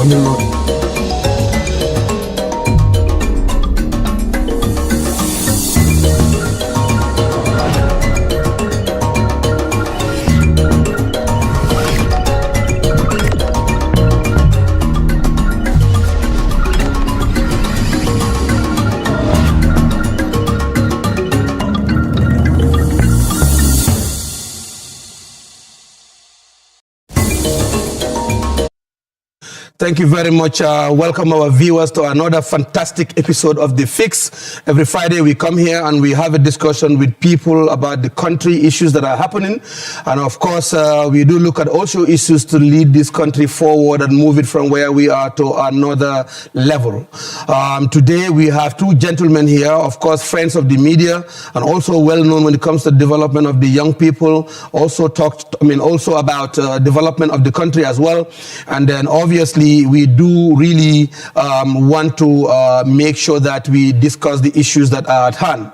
Banjul. Thank you very much. Welcome our viewers to another fantastic episode of The Fix. Every Friday we come here and we have a discussion with people about the country issues that are happening. And of course, we do look at also issues to lead this country forward and move it from where we are to another level. Today we have two gentlemen here, of course, friends of the media and also well known when it comes to development of the young people. Also about development of the country as well. And then obviously we do really want to make sure that we discuss the issues that are at hand.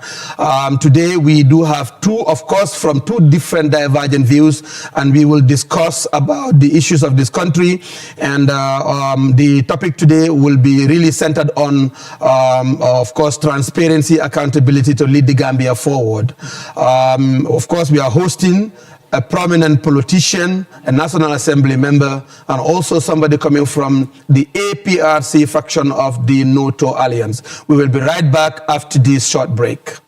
Today we do have two, of course, from two different divergent views, and we will discuss about the issues of this country. And the topic today will be really centered on, of course, transparency, accountability to lead the Gambia forward. Of course, we are hosting a prominent politician, a National Assembly member, and also somebody coming from the APRC faction of the NATO Alliance. We will be right back after this short break.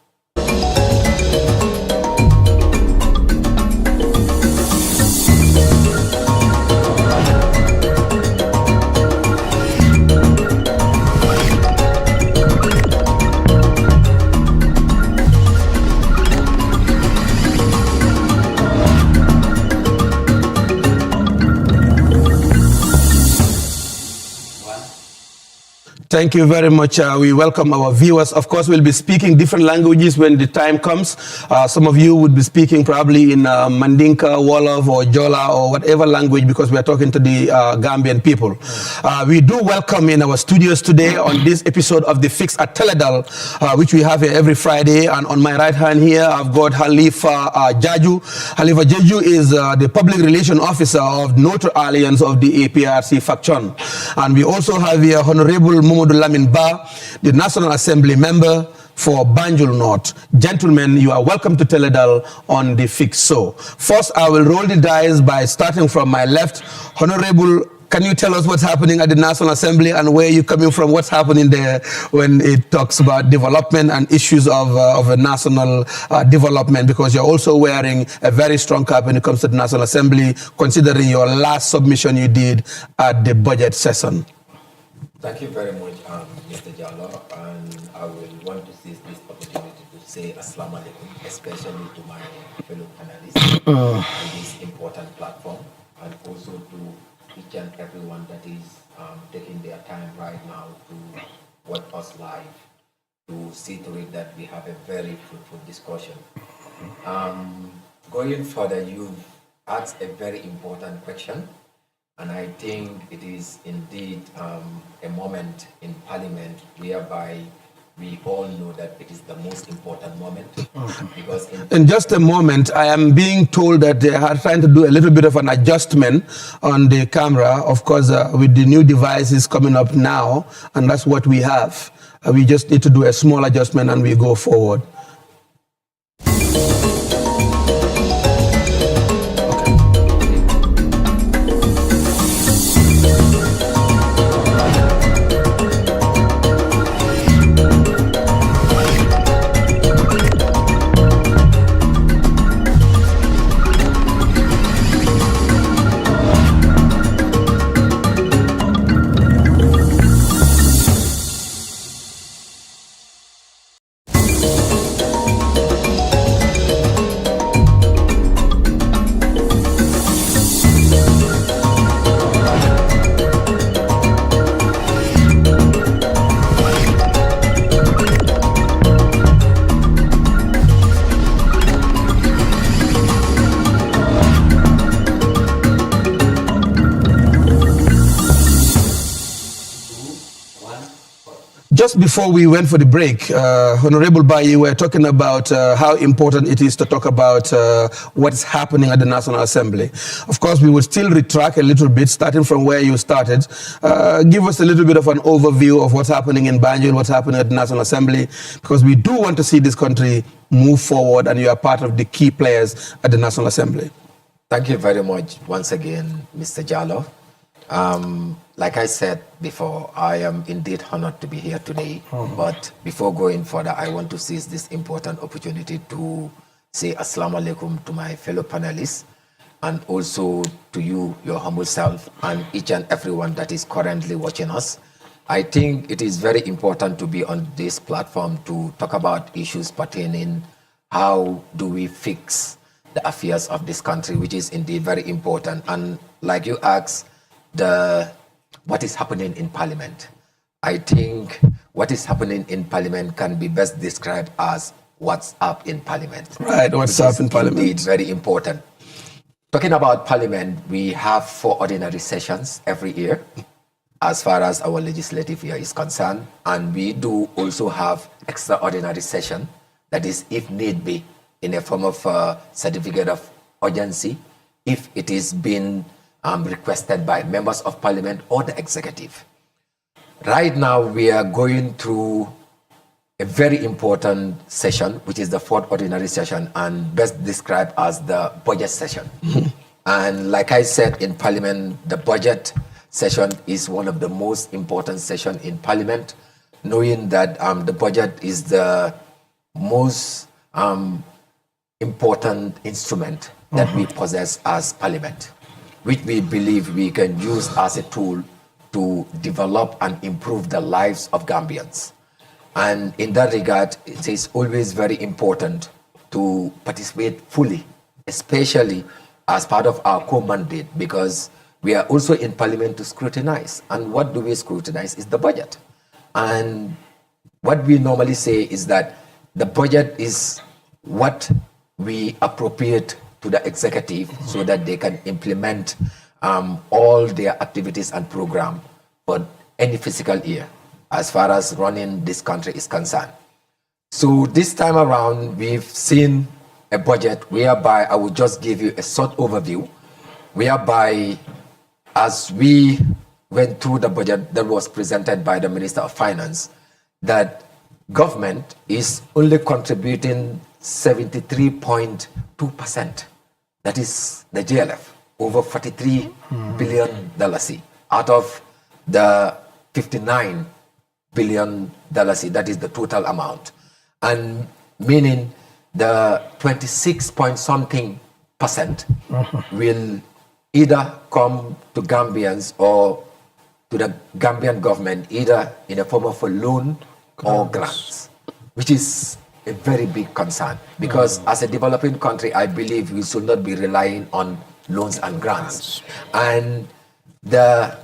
Thank you very much. We welcome our viewers. Of course, we'll be speaking different languages when the time comes. Some of you would be speaking probably in Mandinka, Wolof, or Jola, or whatever language, because we are talking to the Gambian people. We do welcome in our studios today on this episode of the Fix at Teledal, which we have here every Friday. And on my right hand here, I've got Halifa Jaju. Halifa Jaju is the public relation officer of NATO Alliance of the APRC faction. And we also have here Honorable Lamin Ba, the National Assembly member for Banjul North. Gentlemen, you are welcome to Teledal on the Fix Show. First, I will roll the dice by starting from my left. Honorable, can you tell us what's happening at the National Assembly and where you're coming from? What's happening there when it talks about development and issues of a national development? Because you're also wearing a very strong cap when it comes to the National Assembly, considering your last submission you did at the budget session. Thank you very much, Mr. Jallo, and I will want to seize this opportunity to say Assalamu alaikum, especially to my fellow panelists on this important platform, and also to each and everyone that is taking their time right now to watch us live, to see to it that we have a very fruitful discussion. Going further, you've asked a very important question. And I think it is indeed a moment in Parliament whereby we all know that it is the most important moment. Because in just a moment, I am being told that they are trying to do a little bit of an adjustment on the camera, of course, with the new devices coming up now, and that's what we have. We just need to do a small adjustment and we go forward. Just before we went for the break, Honorable Bayi, you were talking about how important it is to talk about what is happening at the National Assembly. Of course, we will still retract a little bit, starting from where you started. Give us a little bit of an overview of what's happening in Banjul, what's happening at the National Assembly, because we do want to see this country move forward, and you are part of the key players at the National Assembly. Thank you very much once again, Mr. Jallo. Like I said before, I am indeed honored to be here today. But before going further, I want to seize this important opportunity to say Assalamu alaikum to my fellow panelists, and also to you, your humble self, and each and everyone that is currently watching us. I think it is very important to be on this platform to talk about issues pertaining how do we fix the affairs of this country, which is indeed very important. And like you asked, what is happening in Parliament. I think what is happening in Parliament can be best described as what's up in Parliament. Right, what's up in Parliament. Indeed, very important. Talking about Parliament, we have 4 ordinary sessions every year as far as our legislative year is concerned. And we do also have extraordinary session, that is, if need be, in a form of certificate of urgency, if it is being requested by members of Parliament or the executive. Right now, we are going through a very important session, which is the 4th ordinary session, and best described as the budget session. And like I said, in Parliament, the budget session is one of the most important sessions in Parliament, knowing that the budget is the most important instrument that we possess as Parliament, which we believe we can use as a tool to develop and improve the lives of Gambians. And in that regard, it is always very important to participate fully, especially as part of our core mandate, because we are also in Parliament to scrutinize. And what do we scrutinize is the budget. And what we normally say is that the budget is what we appropriate to the executive so that they can implement all their activities and program for any fiscal year as far as running this country is concerned. So this time around, we've seen a budget whereby I will just give you a short overview, whereby as we went through the budget that was presented by the Minister of Finance, that government is only contributing 73.2%. That is the JLF, over $43 billion out of the $59 billion, that is the total amount. And meaning the 26 point something percent will either come to Gambians or to the Gambian government, either in the form of a loan or grants, which is a very big concern, because as a developing country, I believe we should not be relying on loans and grants. And the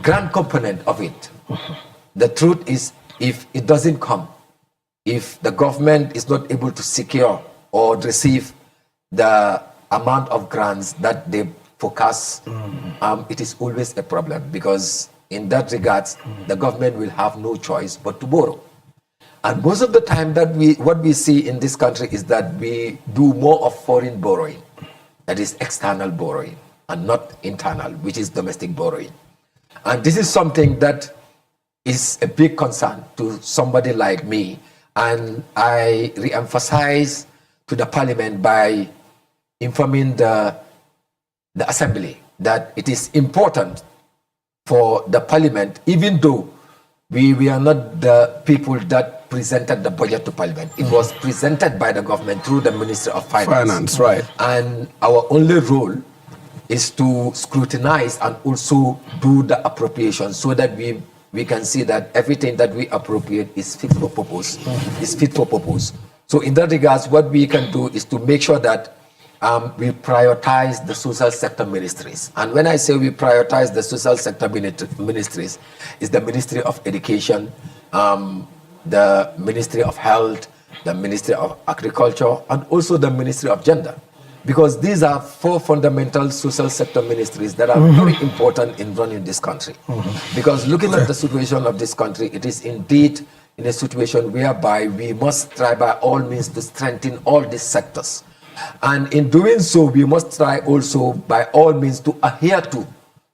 grant component of it, the truth is, if it doesn't come, if the government is not able to secure or receive the amount of grants that they forecast, it is always a problem, because in that regard, the government will have no choice but to borrow. And most of the time that what we see in this country is that we do more of foreign borrowing, that is external borrowing, and not internal, which is domestic borrowing. And this is something that is a big concern to somebody like me. And I re-emphasize to the Parliament by informing the Assembly that it is important for the Parliament, even though we are not the people that presented the budget to Parliament. It was presented by the government through the Ministry of Finance. Right. And our only role is to scrutinize and also do the appropriation so that we can see that everything that we appropriate is fit for purpose. So in that regards, what we can do is to make sure that we prioritize the social sector ministries. And when I say we prioritize the social sector ministries, is the Ministry of Education, the Ministry of Health, the Ministry of Agriculture, and also the Ministry of Gender. because these are 4 fundamental social sector ministries that are very important in running this country. Because looking at the situation of this country, it is indeed in a situation whereby we must try by all means to strengthen all these sectors. And in doing so, we must try also by all means to adhere to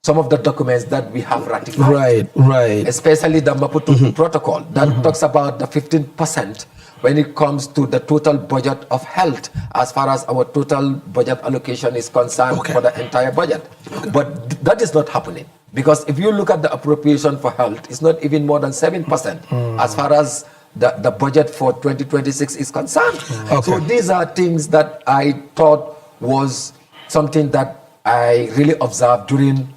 some of the documents that we have ratified. Right. Especially the Maputo Protocol that talks about the 15% when it comes to the total budget of health as far as our total budget allocation is concerned for the entire budget. But that is not happening. Because if you look at the appropriation for health, it's not even more than 7% as far as the budget for 2026 is concerned. So these are things that I thought was something that I really observed during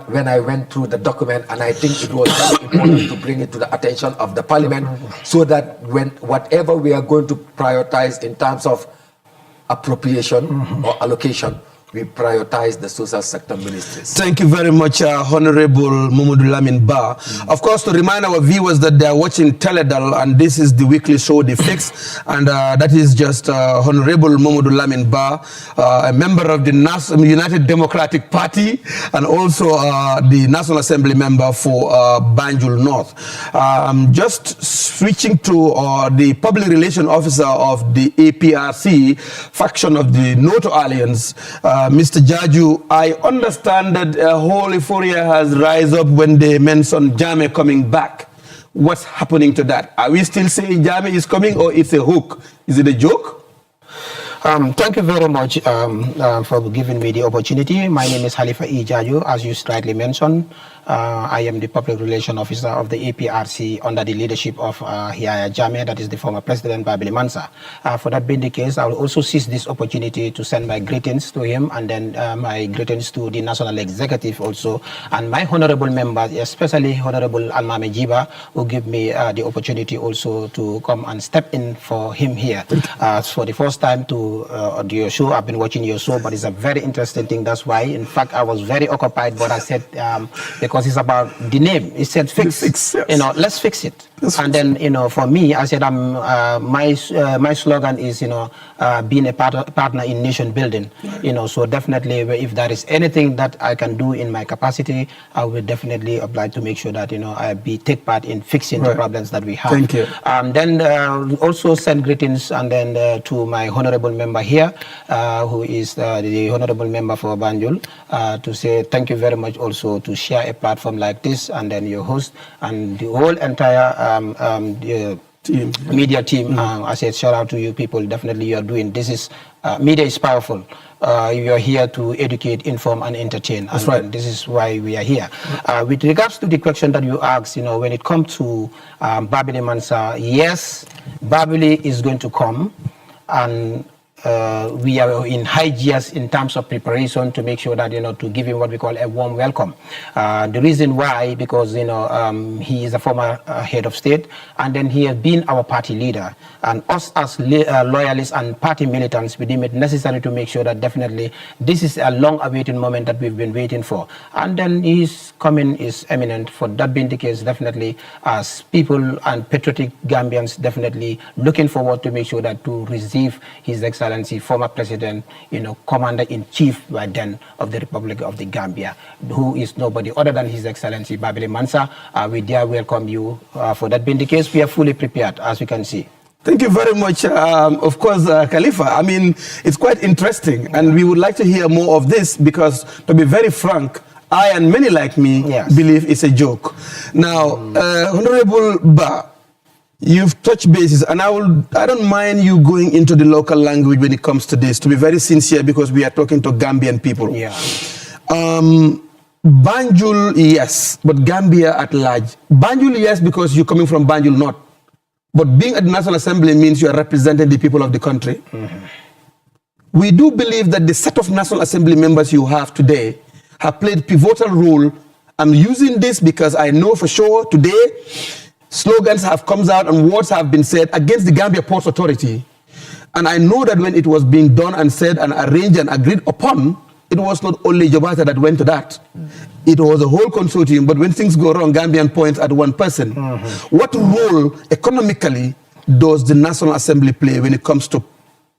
when I went through the document, and I think it was very important to bring it to the attention of the parliament, so that when whatever we are going to prioritize in terms of appropriation or allocation, we prioritize the social sector ministries. Thank you very much, Honorable Mamadou Lamin Ba. Of course, to remind our viewers that they are watching Teledal, and this is the weekly show, The Fix, and that is just Honorable Mamadou Lamin Ba, a member of the United Democratic Party, and also the National Assembly member for Banjul North. Just switching to the Public Relations Officer of the APRC faction of the NATO Alliance, Mr. Jaju, I understand that a whole euphoria has risen up when they mentioned Jammeh coming back. What's happening to that? Are we still saying Jammeh is coming, or it's a hook? Is it a joke? Thank you very much for giving me the opportunity. My name is Halifa E. Jaju, as you slightly mentioned. I am the Public Relations Officer of the APRC under the leadership of Yahya Jammeh, that is the former President Babili Mansa. For that being the case, I will also seize this opportunity to send my greetings to him, and then my greetings to the National Executive also, and my honorable members, especially Honorable Almame Jiba, who give me the opportunity also to come and step in for him here. For the first time to your show, I've been watching your show, but it's a very interesting thing. That's why, in fact, I was very occupied, but I said, because it's about the name. It said fix. Yes. Let's fix it. And then, for me, I said, my slogan is, being a partner in nation building. So definitely, if there is anything that I can do in my capacity, I will definitely oblige to make sure that, I take part in fixing the problems that we have. Thank you. Then also send greetings and then to my honorable member here, who is the honorable member for Banjul, to say thank you very much also to share a platform like this, and then your host and the whole entire media team. I said shout out to you people. Definitely you are doing this. Is media is powerful. You are here to educate, inform, and entertain. That's and right. This is why we are here. With regards to the question that you asked, when it comes to Babili Mansa, yes, Babili is going to come, and we are in high gears in terms of preparation to make sure that, to give him what we call a warm welcome. The reason why, because, he is a former head of state, and then he has been our party leader. And us as loyalists and party militants, we deem it necessary to make sure that definitely this is a long-awaited moment that we've been waiting for. And then his coming is imminent. For that being the case, definitely, as people and patriotic Gambians, definitely looking forward to make sure that to receive His Excellency, former President, Commander-in-Chief by then of the Republic of the Gambia, who is nobody other than His Excellency Babili Mansa. We dare welcome you. For that being the case, we are fully prepared, as you can see. Thank you very much, of course, Khalifa. I mean, it's quite interesting, and we would like to hear more of this because, to be very frank, I and many like me believe it's a joke. Now, Honorable Ba, you've touched bases, and I don't mind you going into the local language when it comes to this, to be very sincere, because we are talking to Gambian people. Yeah. Banjul, yes, but Gambia at large. Banjul, yes, because you're coming from Banjul North. But being at the National Assembly means you are representing the people of the country. We do believe that the set of National Assembly members you have today have played pivotal role. I'm using this because I know for sure today slogans have come out and words have been said against the Gambia Ports Authority. And I know that when it was being done and said and arranged and agreed upon, it was not only Jobata that went to that. It was a whole consortium, but when things go wrong, Gambian points at one person. What role economically does the National Assembly play when it comes to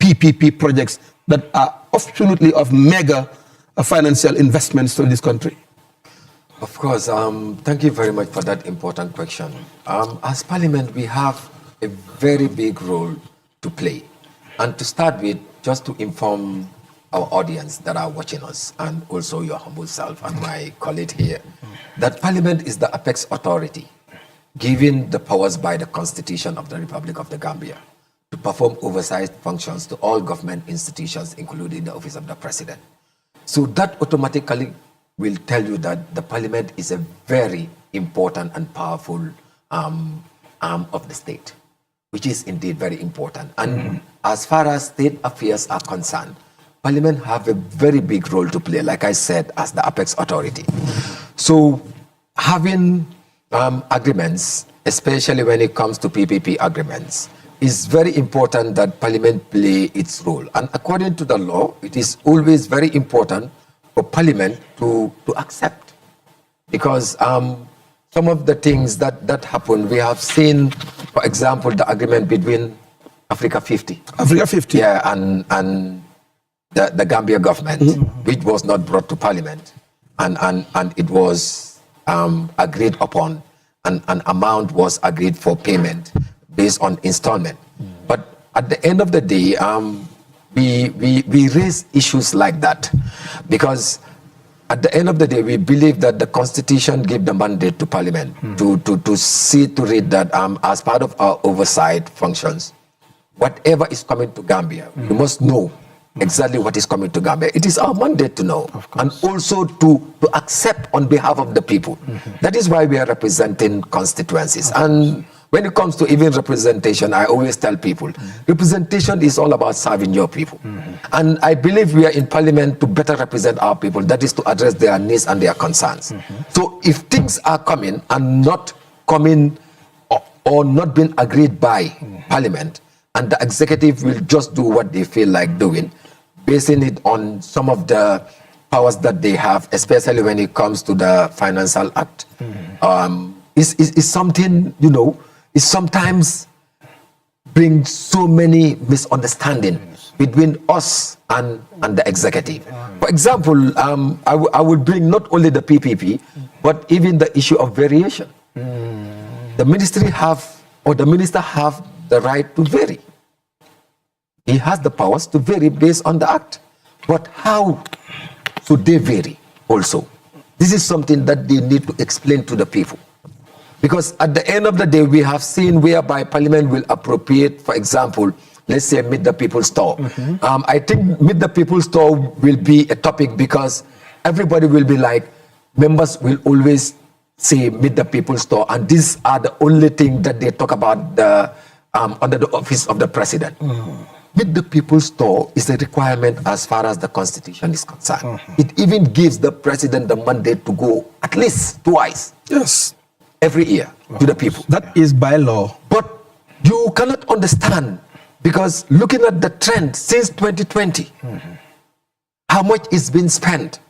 PPP projects, that are absolutely of mega financial investments to this country? Of course. Thank you very much for that important question. As Parliament, we have a very big role to play. And to start with, just to inform our audience that are watching us, and also your humble self and my colleague here, that Parliament is the apex authority given the powers by the Constitution of the Republic of the Gambia to perform oversight functions to all government institutions, including the Office of the President. So that automatically will tell you that the Parliament is a very important and powerful arm of the state, which is indeed very important. And as far as state affairs are concerned, Parliament have a very big role to play, like I said, as the apex authority. So having agreements, especially when it comes to PPP agreements, is very important that Parliament play its role. And according to the law, it is always very important for Parliament to accept. Because some of the things that happen, we have seen, for example, the agreement between Africa 50. Africa 50. Yeah, and the Gambia government, which was not brought to Parliament. And it was agreed upon, and an amount was agreed for payment based on installment. But at the end of the day, we raise issues like that because at the end of the day, we believe that the Constitution gives the mandate to Parliament to see to it that as part of our oversight functions, whatever is coming to Gambia, we must know exactly what is coming to Gambia. It is our mandate to know and also to accept on behalf of the people. That is why we are representing constituencies. And when it comes to even representation, I always tell people, representation is all about serving your people. And I believe we are in Parliament to better represent our people. That is to address their needs and their concerns. So if things are coming and not coming or not being agreed by Parliament, and the executive will just do what they feel like doing, basing it on some of the powers that they have, especially when it comes to the Financial Act, is something, it sometimes brings so many misunderstandings between us and the executive. For example, I would bring not only the PPP, but even the issue of variation. The ministry the minister have the right to vary. He has the powers to vary based on the act. But how should they vary also? This is something that they need to explain to the people. Because at the end of the day, we have seen whereby Parliament will appropriate, for example, let's say Meet the People's Store. I think Meet the People's Store will be a topic because everybody will be like, members will always say Meet the People's Store, and these are the only thing that they talk about under the Office of the President. Meet the People's Store is a requirement as far as the Constitution is concerned. It even gives the President the mandate to go at least twice. Yes. Every year to the people. That is by law. But you cannot understand because looking at the trend since 2020, how much is being spent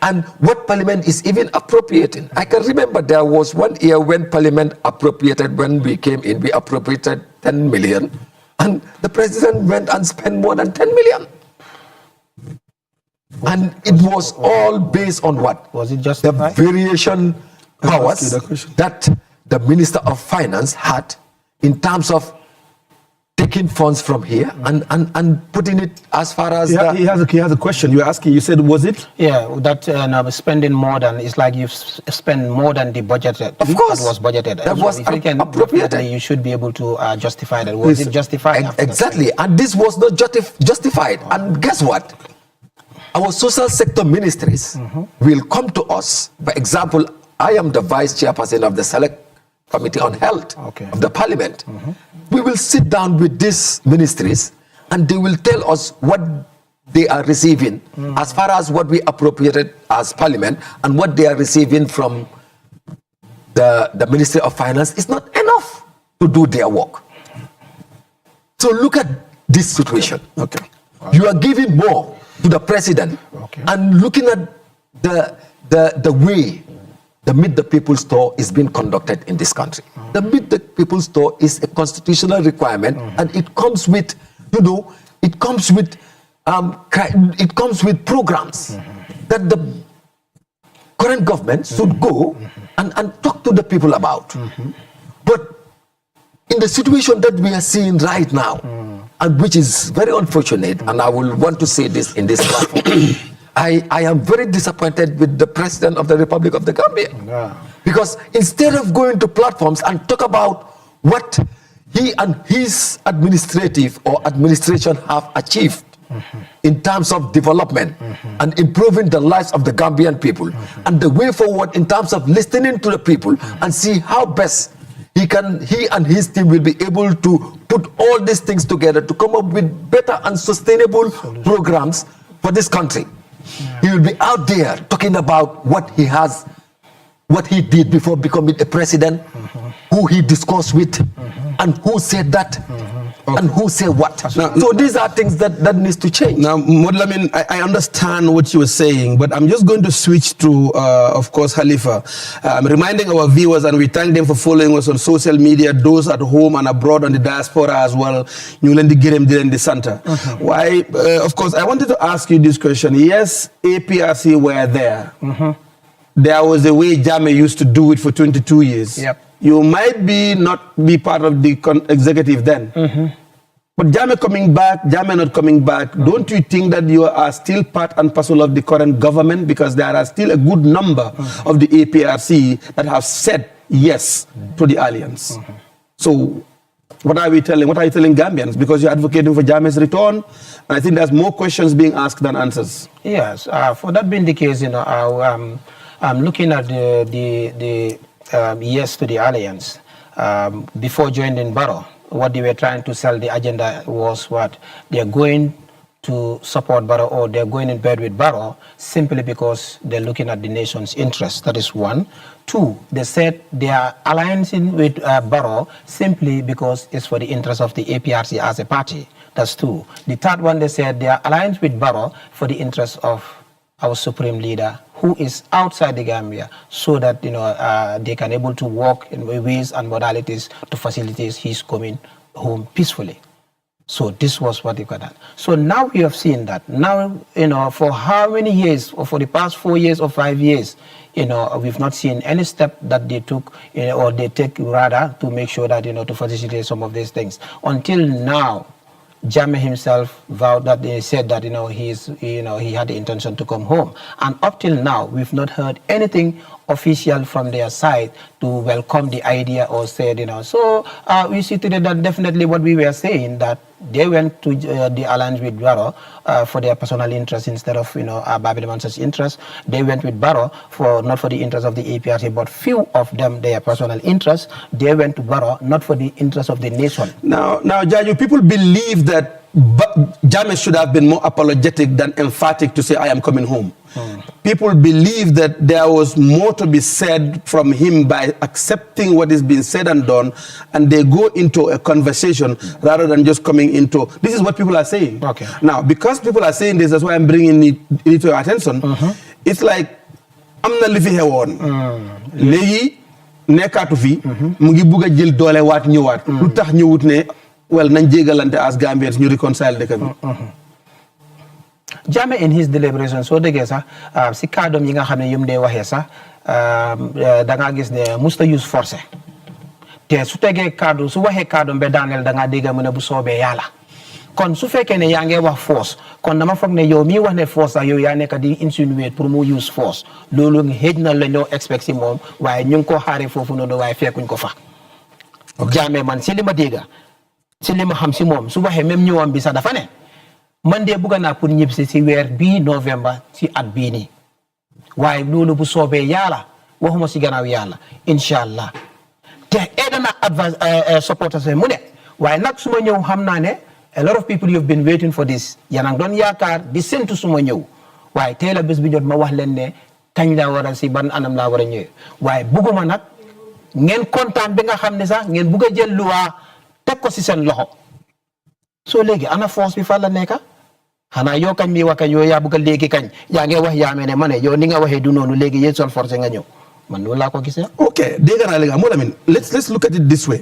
and what Parliament is even appropriating. I can remember there was one year when Parliament appropriated, when we came in, we appropriated 10 million and the President went and spent more than 10 million. And it was all based on what? Was it just the variation powers that the Minister of Finance had in terms of taking funds from here and putting it as far as he has a question. You were asking, you said, was it? Yeah, that spending more than, it's like you've spent more than the budgeted. Of course. That was budgeted. That was appropriated. You should be able to justify that. Was it justified? Exactly. And this was not justified. And guess what? Our social sector ministries will come to us. For example, I am the vice chairperson of the Select Committee on Health of the Parliament. We will sit down with these ministries and they will tell us what they are receiving as far as what we appropriated as Parliament and what they are receiving from the Ministry of Finance is not enough to do their work. So look at this situation. You are giving more to the President and looking at the way the Meet the People's Store is being conducted in this country. The Meet the People's Store is a constitutional requirement and it comes with, it comes with programs that the current government should go and talk to the people about. But in the situation that we are seeing right now, and which is very unfortunate, and I will want to say this in this platform, I am very disappointed with the President of the Republic of the Gambia. Because instead of going to platforms and talk about what he and his administrative or administration have achieved in terms of development and improving the lives of the Gambian people, and the way forward in terms of listening to the people and see how best he and his team will be able to put all these things together to come up with better and sustainable programs for this country. He will be out there talking about what he has, what he did before becoming a president, who he discussed with, and who said that, and who said what. Now, so these are things that needs to change. Now, Modlamin, I understand what you were saying, but I'm just going to switch to, of course, Khalifa. I'm reminding our viewers, and we thank them for following us on social media, those at home and abroad on the diaspora as well. The center. Why? Of course, I wanted to ask you this question. Yes, APRC were there. There was a way Jammeh used to do it for 22 years. Yep. You might not be part of the executive then. But Jammeh coming back, Jammeh not coming back, don't you think that you are still part and parcel of the current government? Because there are still a good number of the APRC that have said yes to the alliance. So what are you telling Gambians? Because you're advocating for Jammeh's return, and I think there's more questions being asked than answers. Yes, for that being the case, I'm looking at the yes to the alliance. Before joining Barrow, what they were trying to sell, the agenda was what? They're going to support Barrow, or they're going in bed with Barrow simply because they're looking at the nation's interest. That is one. Two, they said they are alliancing with Barrow simply because it's for the interest of the APRC as a party. That's two. The third one, they said they are allianced with Barrow for the interest of our supreme leader, who is outside the Gambia, so that they can able to work in ways and modalities to facilitate his coming home peacefully. So this was what they got done. So now we have seen that. Now, for how many years, or for the past 4 years or 5 years, we've not seen any step that they took, or they take rather, to make sure that, to facilitate some of these things. Until now, Jammeh himself vowed that he said that he had the intention to come home, and up till now we've not heard anything official from their side to welcome the idea or said So we see today that definitely what we were saying, that they went to the alliance with Barrow for their personal interest instead of Babylon Mansah's interest. They went with Barrow not for the interest of the APRC, but few of them their personal interest. They went to Barrow not for the interest of the nation. Now, Jaju, people believe that Jammeh should have been more apologetic than emphatic to say, I am coming home. People believe that there was more to be said from him by accepting what is being said and done, and they go into a conversation rather than just coming into... This is what people are saying. Okay. Now, because people are saying this, that's why I'm bringing it to your attention. It's like, I'm not living here on. Legi, nekatu fi, mungi buga jël doole waat ñëwaat. Lu tax ñëwut ne, well, nañ jégalante as Gambians ñu reconcile dëkk bi. Jammeh in his deliberation so déggee sax si kàddoom yi nga xam ne yum dee waxee sax da ngaa gis ne musta use forcé te su tegee kàddu su waxee kàddoom ba daaneel da ngaa dégg mu ne bu soobee yàlla. Kon su fekkee ne yaa ngi wax force, kon dama foog ne yow mii wax ne force sax yow yaa nekk di insinuer pour mu use force, loolu xëj na la ñoo expect si moom, waaye ñu ngi ko xaaree foofu noonu waaye fekkuñ ko fa. Jammeh man si li ma dégg, si li ma xam si moom su waxee même ñëwam bi sax dafa ne man de bëgg naa pour ñib si weer bii novembre si at bii nii, waaye loolu bu soobee yàlla waxuma si gannaaw yàlla inshallah te aida na advance supporters mu ne waaye nag su ma ñëw xam naa ne a lot of people you've been waiting for this yanang doon yaakaar di séntu su ma ñëw, waaye tey la bés bi jot ma wax leen ne kañ laa war a si ban anam laa war a ñëwee, waaye bëgguma nag ngeen kontaan bi nga xam ne sax ngeen bëgg a jël luwaa teg ko si seen loxo. So léegi ana force bi fa la nekk xanaa yow kañ mi wax kañ yow yaa bëgg a léegi kañ yaa ngi wax yaa ne ma ne yow ni nga waxee du noonu léegi yéen sol forcé nga ñëw, man loolu laa ko gisee. Okay, dégg naa léegi moo la min let's look at it this way.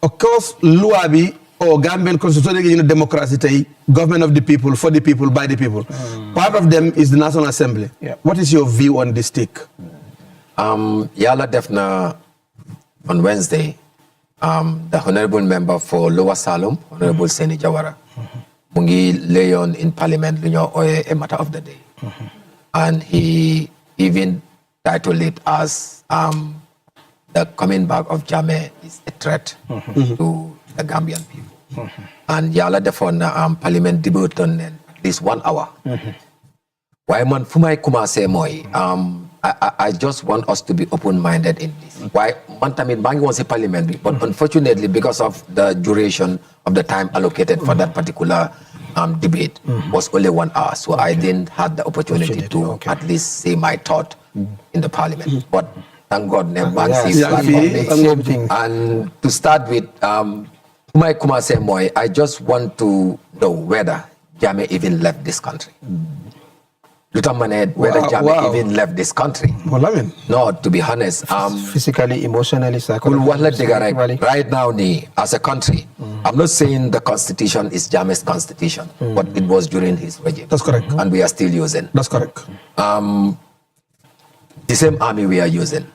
Of course loi bi oh, Gambian constitutional democracy, government of the people, for the people, by the people. Part of them is the National Assembly. Yeah. What is your view on this take? Yala Defna on Wednesday, the Honorable Member for Lower Salem, Honorable Seni Jawara, Mungi Leon in Parliament, a matter of the day. And he even titled it as the coming back of Jammeh is a threat to the Gambian people. And Yala Defna Parliament debate on at least 1 hour. Why man fumay kumase moy I just want us to be open-minded in this. Why man tamit bangi was a parliament, but unfortunately because of the duration of the time allocated for that particular debate was only 1 hour, so I didn't have the opportunity to at least say my thought in the parliament. But thank God, and to start with, fumay kumase moy, I just want to know whether Jammeh even left this country. Whether Jammeh even left this country. Well, I mean. No, to be honest. Physically, emotionally, psychologically. Right now, as a country, I'm not saying the constitution is Jammeh's constitution, but it was during his regime. That's correct. And we are still using. That's correct. The same army we are using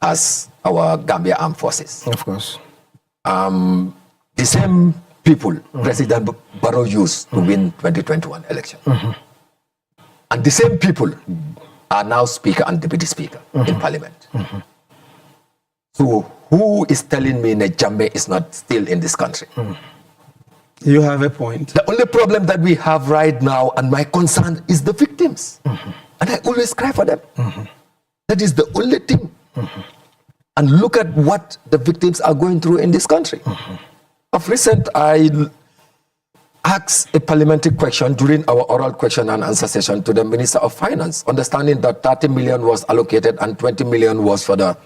as our Gambia Armed Forces. Of course. The same people President Barrow used to win 2021 election. And the same people are now Speaker and Deputy Speaker in Parliament. So who is telling me that Jammeh is not still in this country? You have a point. The only problem that we have right now, and my concern, is the victims. And I always cry for them. That is the only thing. And look at what the victims are going through in this country. Of recent, I asked a parliamentary question during our oral question and answer session to the Minister of Finance, understanding that 30 million was allocated and 20 million was for the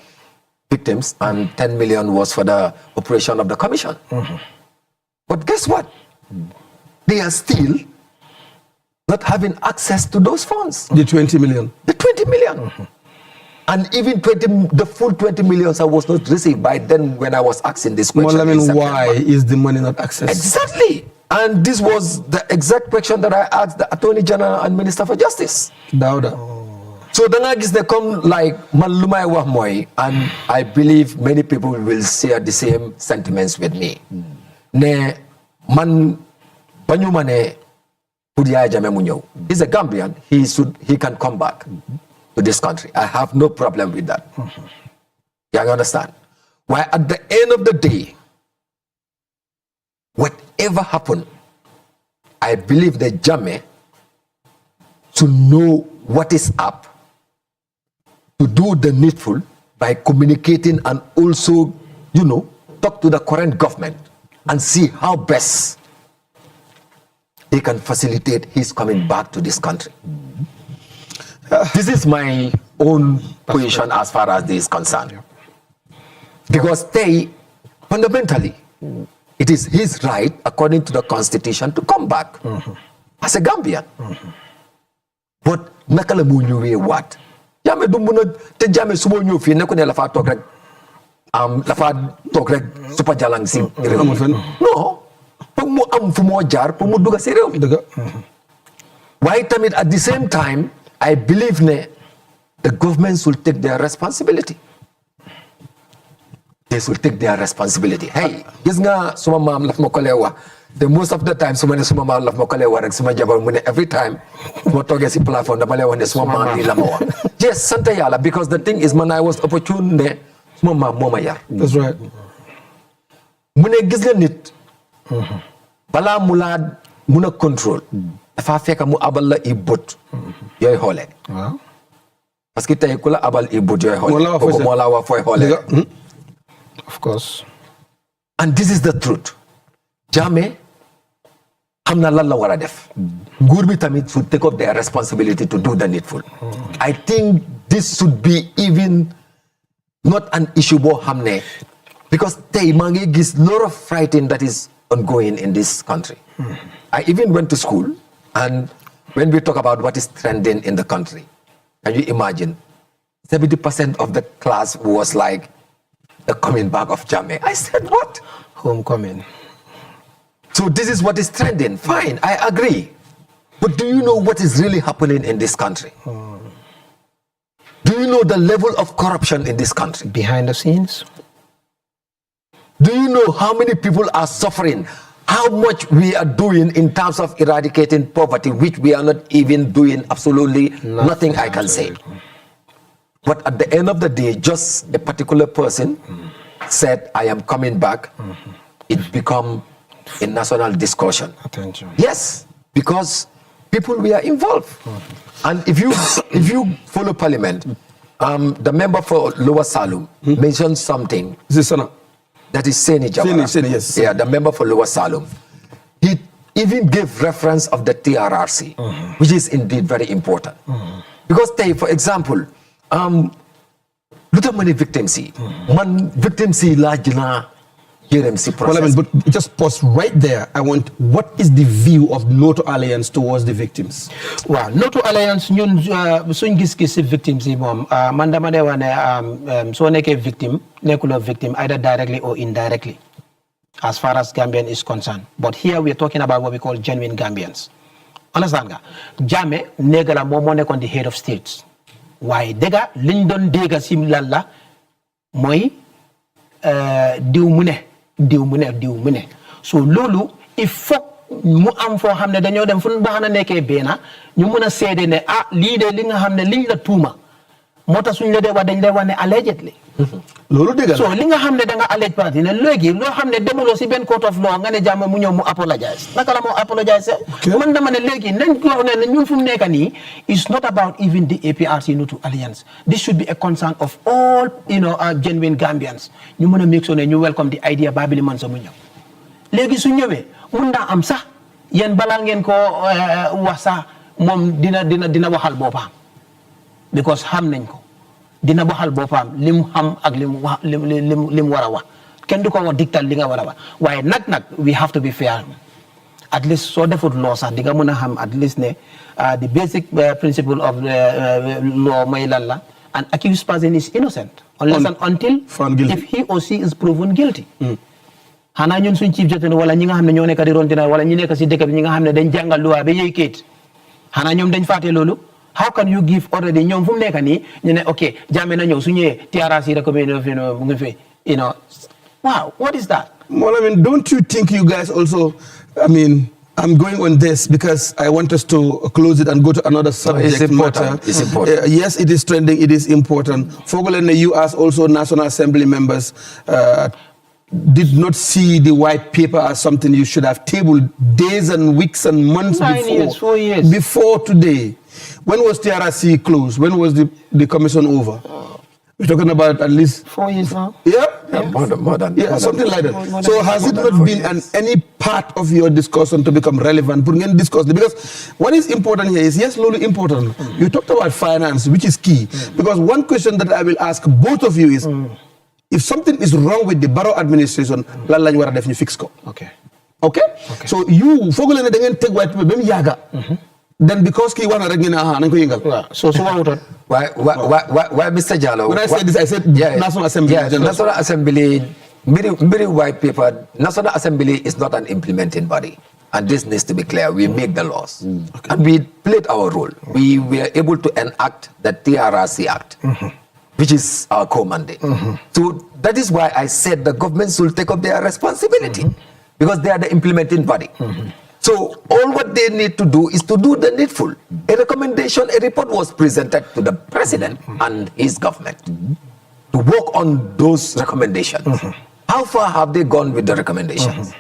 victims and 10 million was for the operation of the commission. But guess what? They are still not having access to those funds. The 20 million. The 20 million. And even the full 20 million was not received by then when I was asking this question. Well, I mean, why is the money not accessed? Exactly. And this was the exact question that I asked the Attorney General and Minister for Justice. Dauda. So the nagis they come like malumay wahmoy, and I believe many people will share the same sentiments with me. Ne man banyumane Pudiya Jammeh Munyo. He's a Gambian. He can come back to this country. I have no problem with that. You understand? Why at the end of the day, whatever happened, I believe that Jammeh to know what is up, to do the needful by communicating and also, talk to the current government and see how best they can facilitate his coming back to this country. This is my own position as far as this is concerned. Because fundamentally, it is his right, according to the constitution, to come back as a Gambian. But nakala mu ñëwé wat. Jammeh du mëna te Jammeh su mo ñëw fi nekku ne la fa tok rek super jalang si réew mi. Non, pour mu am fu mo jaar pour mu dugga ci réew mi. Why tamit at the same time I believe the governments will take their responsibility. They will take their responsibility. Hey, gis nga suma maam laf ma ko lay wax. The most of the time suma ne suma maam laf ma ko lay wax rek suma jabar mu ne every time mo toge ci platform dama lay wax ne suma maam li la ma wax. Yes, sante Yalla, because the thing is man I was opportune ne suma maam moma yar. That's right. Mu ne gis nga nit bala mu la mun a contrôle dafa fekk mu abal la i bot yooy xoole. Waaw. Parce que tey ku la abal i bot yooy xoole kooku moo la wax fooy xoole. Of course. And this is the truth. Jammeh xam na lan la war a def. Nguur bi tamit should take up their responsibility to do the needful. I think this should be even not an issue boo xam ne because tey maa ngi gis lot of fighting that is ongoing in this country. I even went to school, and when we talk about what is trending in the country, can you imagine 70% of the class was like the coming back of Jammeh. I said, what? Homecoming. So this is what is trending. Fine, I agree. But do you know what is really happening in this country? Do you know the level of corruption in this country? Behind the scenes? Do you know how many people are suffering? How much we are doing in terms of eradicating poverty, which we are not even doing absolutely nothing I can say. But at the end of the day, just a particular person said, I am coming back. It become a national discussion. Attention. Yes, because people were involved. And if you follow Parliament, the member for Lower Salum mentioned something. Is this Sana? That is Seni Jawara. Seni, yes. Yeah, the member for Lower Salum. He even gave reference of the TRRC, which is indeed very important. Because they, for example, many victims man victims large na process. Well, I mean, but just pause right there. I want, what is the view of No to Alliance towards the victims? Well, No to Alliance, ñun suñ gis-gis victims yi moom man dama de wane soo nekkee victim nekkuloo victim either directly or indirectly as far as Gambian is concerned. But here we are talking about what we call genuine Gambians. Understand nga? Jammeh negala moom moo nekkoon the head of states. Waaye dëgga liñ doon dégga si lalla mooy diw mu ne so loolu il faut mu am foo xam ne dañoo dem fu ñu baax na nekkee beena ñu mën a seede ne lii de li nga xam ne liñ la tuuma moo tax suñ la dee wax dañ lay wax ne allegedly loolu dëgg la so li nga xam ne da nga allege parti ne léegi loo xam ne demuloo si benn court of law nga ne Jammeh mu ñëw mu apologize naka la moo apologize man dama ne léegi nañ ko ne ñun fu mu nekk nii it's not about even the APRC No to Alliance. This should be a concern of all genuine Gambians. ñu mën a make sure ne ñu welcome the idea Babili Mansa mu ñëw léegi su ñëwee mun naa am sax yéen balaa ngeen ko wax sax moom dina waxal boppam because xam nañ ko dina waxal boppam lim xam ak lim war a wax kenn du ko wax dictal li nga war a wax waaye nag we have to be fair at least soo defut law sax di nga mën a xam at least ne the basic principle of law mooy lan la an accused person is innocent unless and until if he or she is proven guilty. xanaa ñun suñ chief jote wala ñi nga xam ne ñoo nekk di rontina wala ñi nekk si dëkk bi ñi nga xam ne dañ jàngal luwaa ba yey kayit xanaa ñoom dañ fàtte loolu. How can you give already ñoom fu mu nekk nii ñu ne ok Jammeh na ñëw su ñëwee TRRC recommendé mu ngi fi wow what is that? Well, I mean, don't you think you guys also, I mean, I'm going on this because I want us to close it and go to another subject matter. It's important. Yes, it is trending. It is important. Fogolene, you as also National Assembly members did not see the white paper as something you should have tabled days and weeks and months 4 years. Before today. When was TRRC closed? When was the commission over? We're talking about at least 4 years now. Yeah, more than something like that. So has it not been any part of your discussion to become relevant? Because what is important here is, yes, Lulu, important. You talked about finance, which is key. Because one question that I will ask both of you is, if something is wrong with the borough administration, lan lañ wara def ñu fix ko. Okay. So you fogole ne da ngeen teg white paper bem yaga. Then because ki wana rek ngeen nañ ko yëngal. So what why Mr. Jallow? When I said this, I said National Assembly. Yeah, National Assembly, very white paper. National Assembly is not an implementing body. And this needs to be clear. We make the laws. And we played our role. We were able to enact the TRRC Act, which is our core mandate. So that is why I said the governments will take up their responsibility because they are the implementing body. So all what they need to do is to do the needful. A recommendation, a report was presented to the president and his government to work on those recommendations. How far have they gone with the recommendations?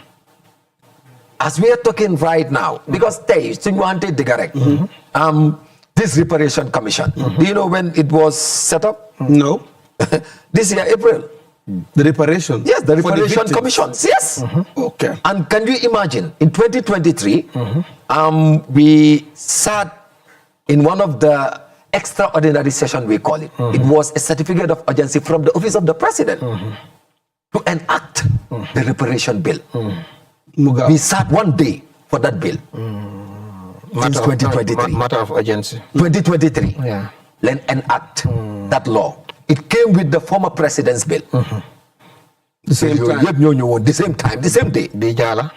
As we are talking right now, because this reparation commission, do you know when it was set up? No. This year, April. The reparation? Yes, the reparation commissions, yes. Okay. And can you imagine, in 2023, we sat in one of the extraordinary sessions, we call it. It was a certificate of urgency from the office of the president to enact the reparation bill. We sat one day for that bill. Since 2023. Matter of urgency. 2023. Yeah. Then enact that law. It came with the former president's bill. The same time. Yep, the same time, the same day. Bijala.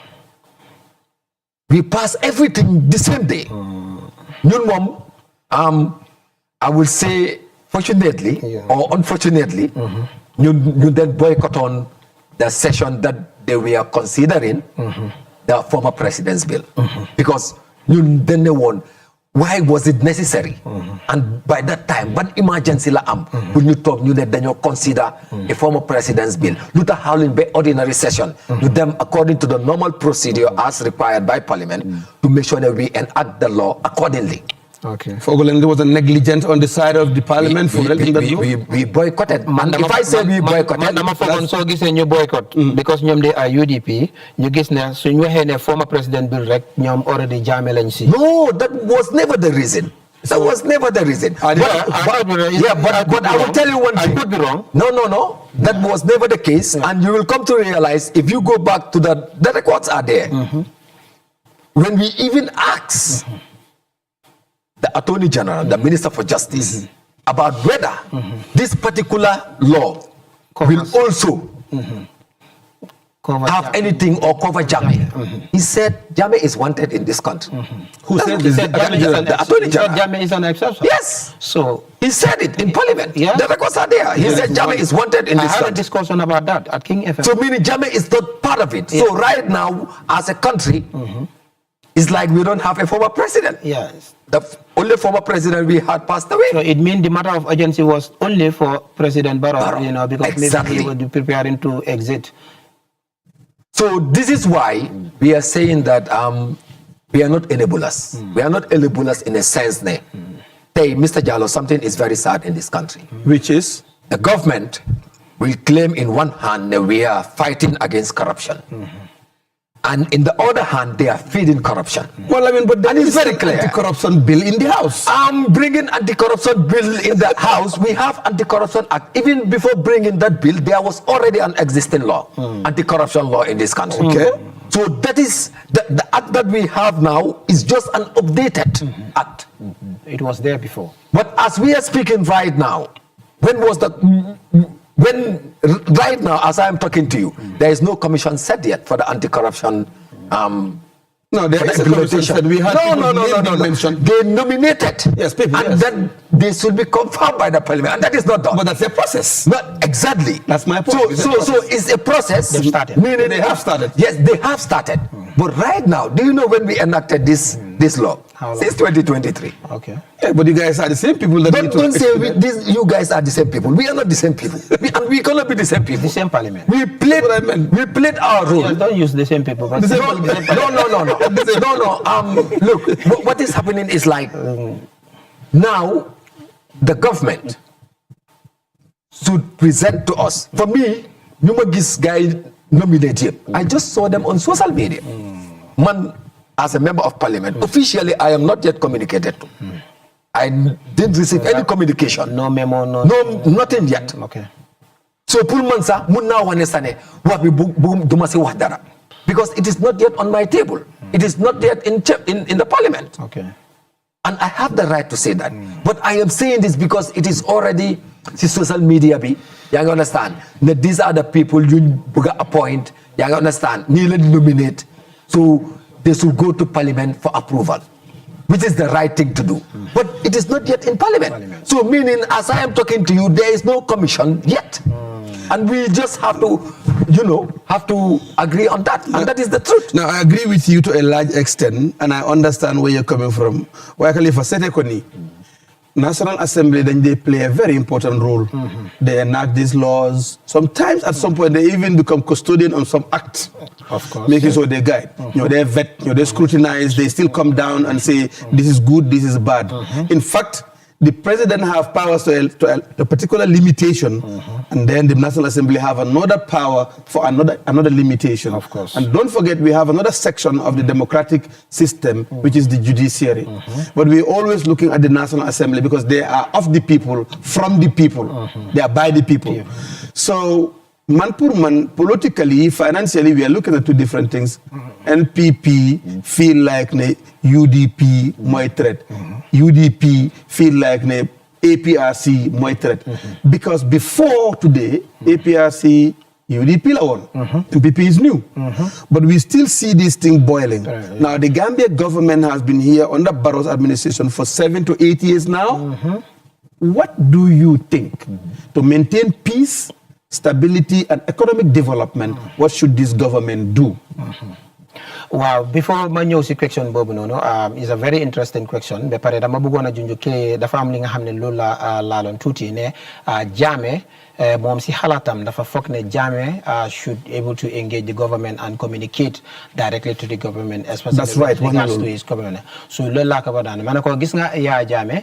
We pass everything the same day. Ñun mom, I will say, fortunately or unfortunately, you then boycott on the session that they were considering the former president's bill. Because you then they won. Why was it necessary? And by that time, one emergency la when you talk, you then you consider a former president's bill. You ta howling by ordinary session. You them according to the normal procedure as required by Parliament to make sure that we enact the law accordingly. Okay. Fogolende was a negligent on the side of the Parliament we boycotted. And if I say we boycotted, you boycott because they are UDP. You guess now, so you have a former president bill rec, already Jamelancy. No, that was never the reason. That was never the reason. But I will tell you one thing. I could be wrong. No. That was never the case. And you will come to realize if you go back to the records are there. When we even asked the Attorney General, the Minister for Justice, about whether this particular law will also have anything or cover Jammeh. He said Jammeh is wanted in this country. Who said this? The Attorney General. Jammeh is an exception. Yes. So he said it in Parliament. Yeah. The records are there. He said Jammeh is wanted in this I had a country. discussion about that at King FM. So meaning Jammeh is not part of it. Yeah. So right now, as a country, it's like we don't have a former president. Yes. The only former president we had passed away. So it means the matter of urgency was only for President Barrow, because maybe he would be preparing to exit. So this is why we are saying that we are not enablers. We are not enablers in a sense. Hey, Mr. Jallo, something is very sad in this country. Which is? The government will claim in one hand that we are fighting against corruption. And in the other hand, they are feeding corruption. Well, I mean, but there is very clear. Anti-corruption bill in the House. I'm bringing anti-corruption bill in the House. We have anti-corruption act. Even before bringing that bill, there was already an existing law, anti-corruption law in this country. Okay. So that is, the act that we have now is just an updated act. It was there before. But as we are speaking right now, right now, as I am talking to you, there is no commission set yet for the anti-corruption. No, there is a commission set. We had no. mentioned. They nominated. Yes, people. And then they should be confirmed by the Parliament, and that is not done. But that's a process. Not exactly. That's my point. So it's a process. They've started. Meaning They have started. Yes, they have started. But right now, do you know when we enacted this law? How long? Since 2023. Okay. Yeah, but you guys are the same people that need to Don't say expedite. you guys are the same people. We are not the same people. And we cannot be the same people. The same Parliament. We played our role. Yes, don't use the same people. But No. Look, what is happening is like now the government should present to us. For me, this guy nominated. I just saw them on social media. Man, as a member of Parliament, officially I am not yet communicated to. I didn't receive any communication. no memo, no, nothing yet. Okay. So pour man sa mun na wane sane wa bi duma si wax dara because it is not yet on my table. It is not yet in the Parliament. Okay. And I have the right to say that. But I am saying this because it is already social media bi. You understand? That these are the people you buga appoint. You understand? Nearly nominate. So they should go to Parliament for approval, which is the right thing to do. But it is not yet in Parliament. So meaning, as I am talking to you, there is no commission yet. And we just have to, agree on that. And that is the truth. Now, I agree with you to a large extent, and I understand where you're coming from. National Assembly, then they play a very important role. They enact these laws. Sometimes, at some point, they even become custodian on some acts. Of course. Making sure they guide. They vet, they scrutinize, they still come down and say, this is good, this is bad. In fact, the president have powers to a particular limitation, and then the National Assembly have another power for another limitation. Of course. And don't forget, we have another section of the democratic system, which is the judiciary. But we're always looking at the National Assembly because they are of the people, from the people. They are by the people. So, man pour man, politically, financially, we are looking at two different things. NPP feel like the UDP my threat. UDP feel like the APRC my threat. Because before today, APRC UDP la one. MPP is new. But we still see this thing boiling. Now, the Gambia government has been here under Barrow's administration for 7 to 8 years now. What do you think? To maintain peace, stability, and economic development, what should this government do? Wow, before ma ñëw si question boobu noonu is a very interesting question ba pare dama bëggoon a junj ke dafa am li nga xam ne loolu la laaloon tuuti ne Jammeh moom si xalaatam dafa foog ne Jammeh should able to engage the government and communicate directly to the government, especially with regards to his government. So loolu laa ko ba daan ma ne ko gis nga yaa Jammeh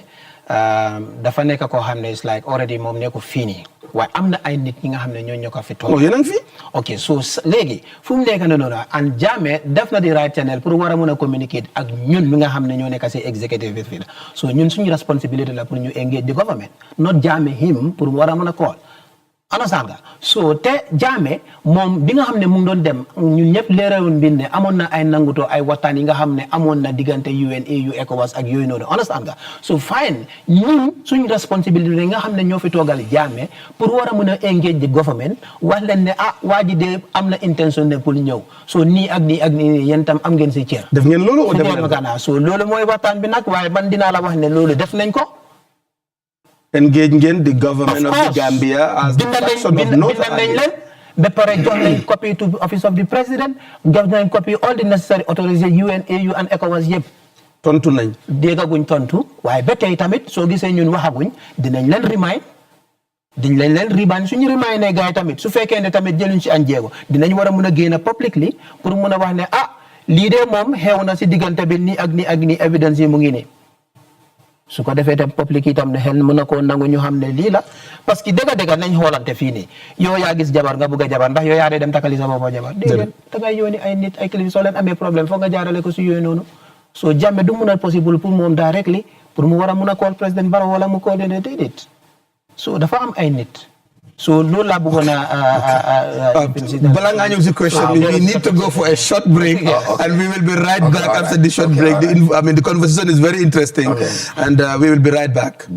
dafa nekk koo xam ne is like already moom ne ko fii nii waaye am na ay nit ñi nga xam ne ñoo ko fi toog. yéen a ngi fi. ok so léegi fu mu nekk noonu and Jammeh def na di right channel pour war a mun a communicate ak ñun mi nga xam ne ñoo nekk si executive bi fii la so ñun suñu responsibility la pour ñu engage the government not Jammeh him pour mu war a mun a call. Understand nga so te Jammeh moom bi nga xam ne mu ngi doon dem ñun ñëpp leeraloon bi ne amoon na ay nangutoo ay waxtaan yi nga xam ne amoon na diggante UNAU ECOWAS ak yooyu noonu understand nga so fine ñun suñu responsibility nga xam ne ñoo fi toogal Jammeh pour war a mën a engage the government wax leen ne waa ji de am na intention ne pour ñëw so nii ak nii ak nii yéen tam am ngeen si cër. def ngeen loolu def ngeen so loolu mooy waxtaan bi nag waaye man dinaa la wax ne loolu def nañ ko. Engage again the government of the Gambia as the person of note. Be pare jox nañ copy to the office of the president, jox nañ copy all the necessary authorities UNAU and ECOWAS yëpp. Tontu nañ. Déggaguñ tontu waaye ba tey tamit soo gisee ñun waxaguñ dinañ leen remind. diñ leen remind suñu remind ne gars yi tamit su fekkee ne tamit jëluñ ci an jéego dinañ war a mun a génn publicly pour mun a wax ne lii de moom xew na si diggante bi nii ak nii ak nii évidence yi mu ngi nii. su ko defee tam public itam ne xel mën na koo nangu ñu xam ne lii la parce que dëgg-dëgg nañ xoolante fii nii yow yaa gis jabar nga bëgg a jabar ndax yow yaa dee dem takali sa boppam jabar déedéet da ngay yónni ay nit ay kilifa soo leen amee problème foog nga jaarale ko si yooyu noonu soo Jammeh du mun a possible pour moom directly pour mu war a mun a call président Barrow wala mu call déedéet so dafa am ay nit so loolu laa bëggoon balaa ngaa ñëw si question we need to go for a short break and we will be right back after the short break. The conversation is very interesting and we will be right back.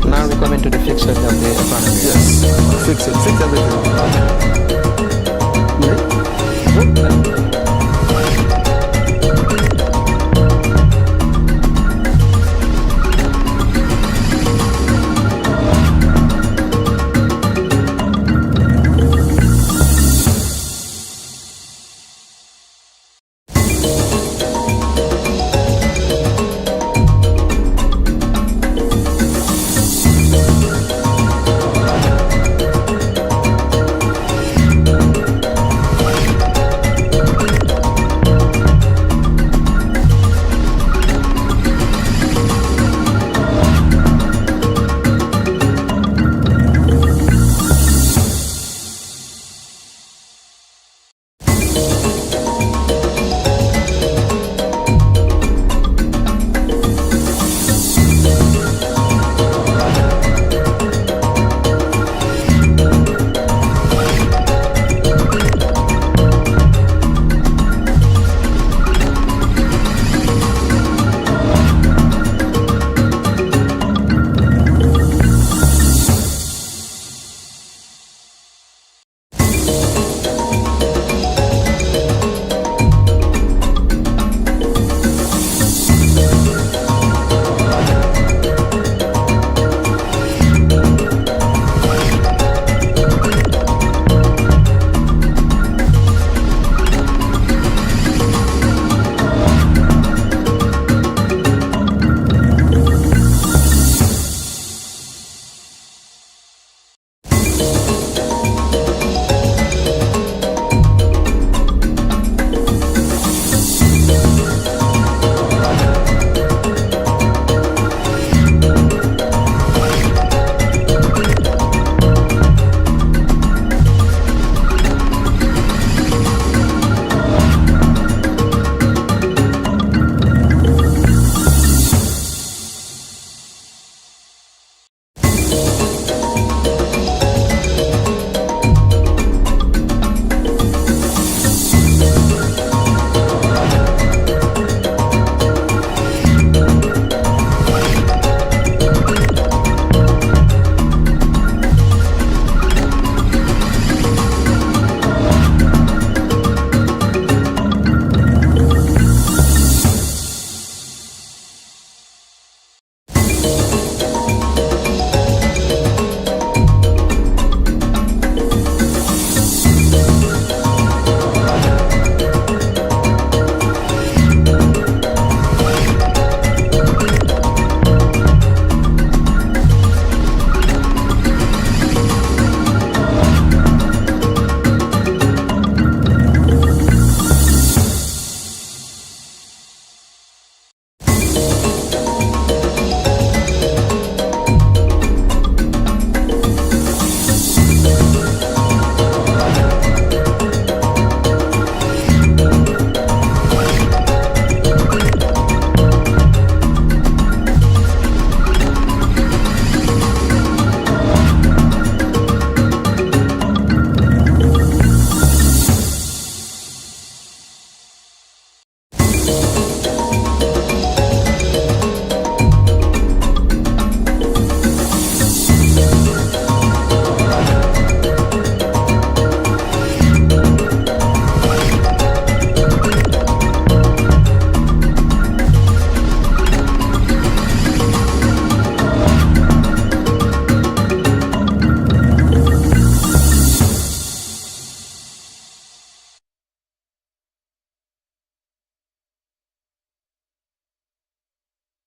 Now we come into the fix it of the economy. Yes, fix everything.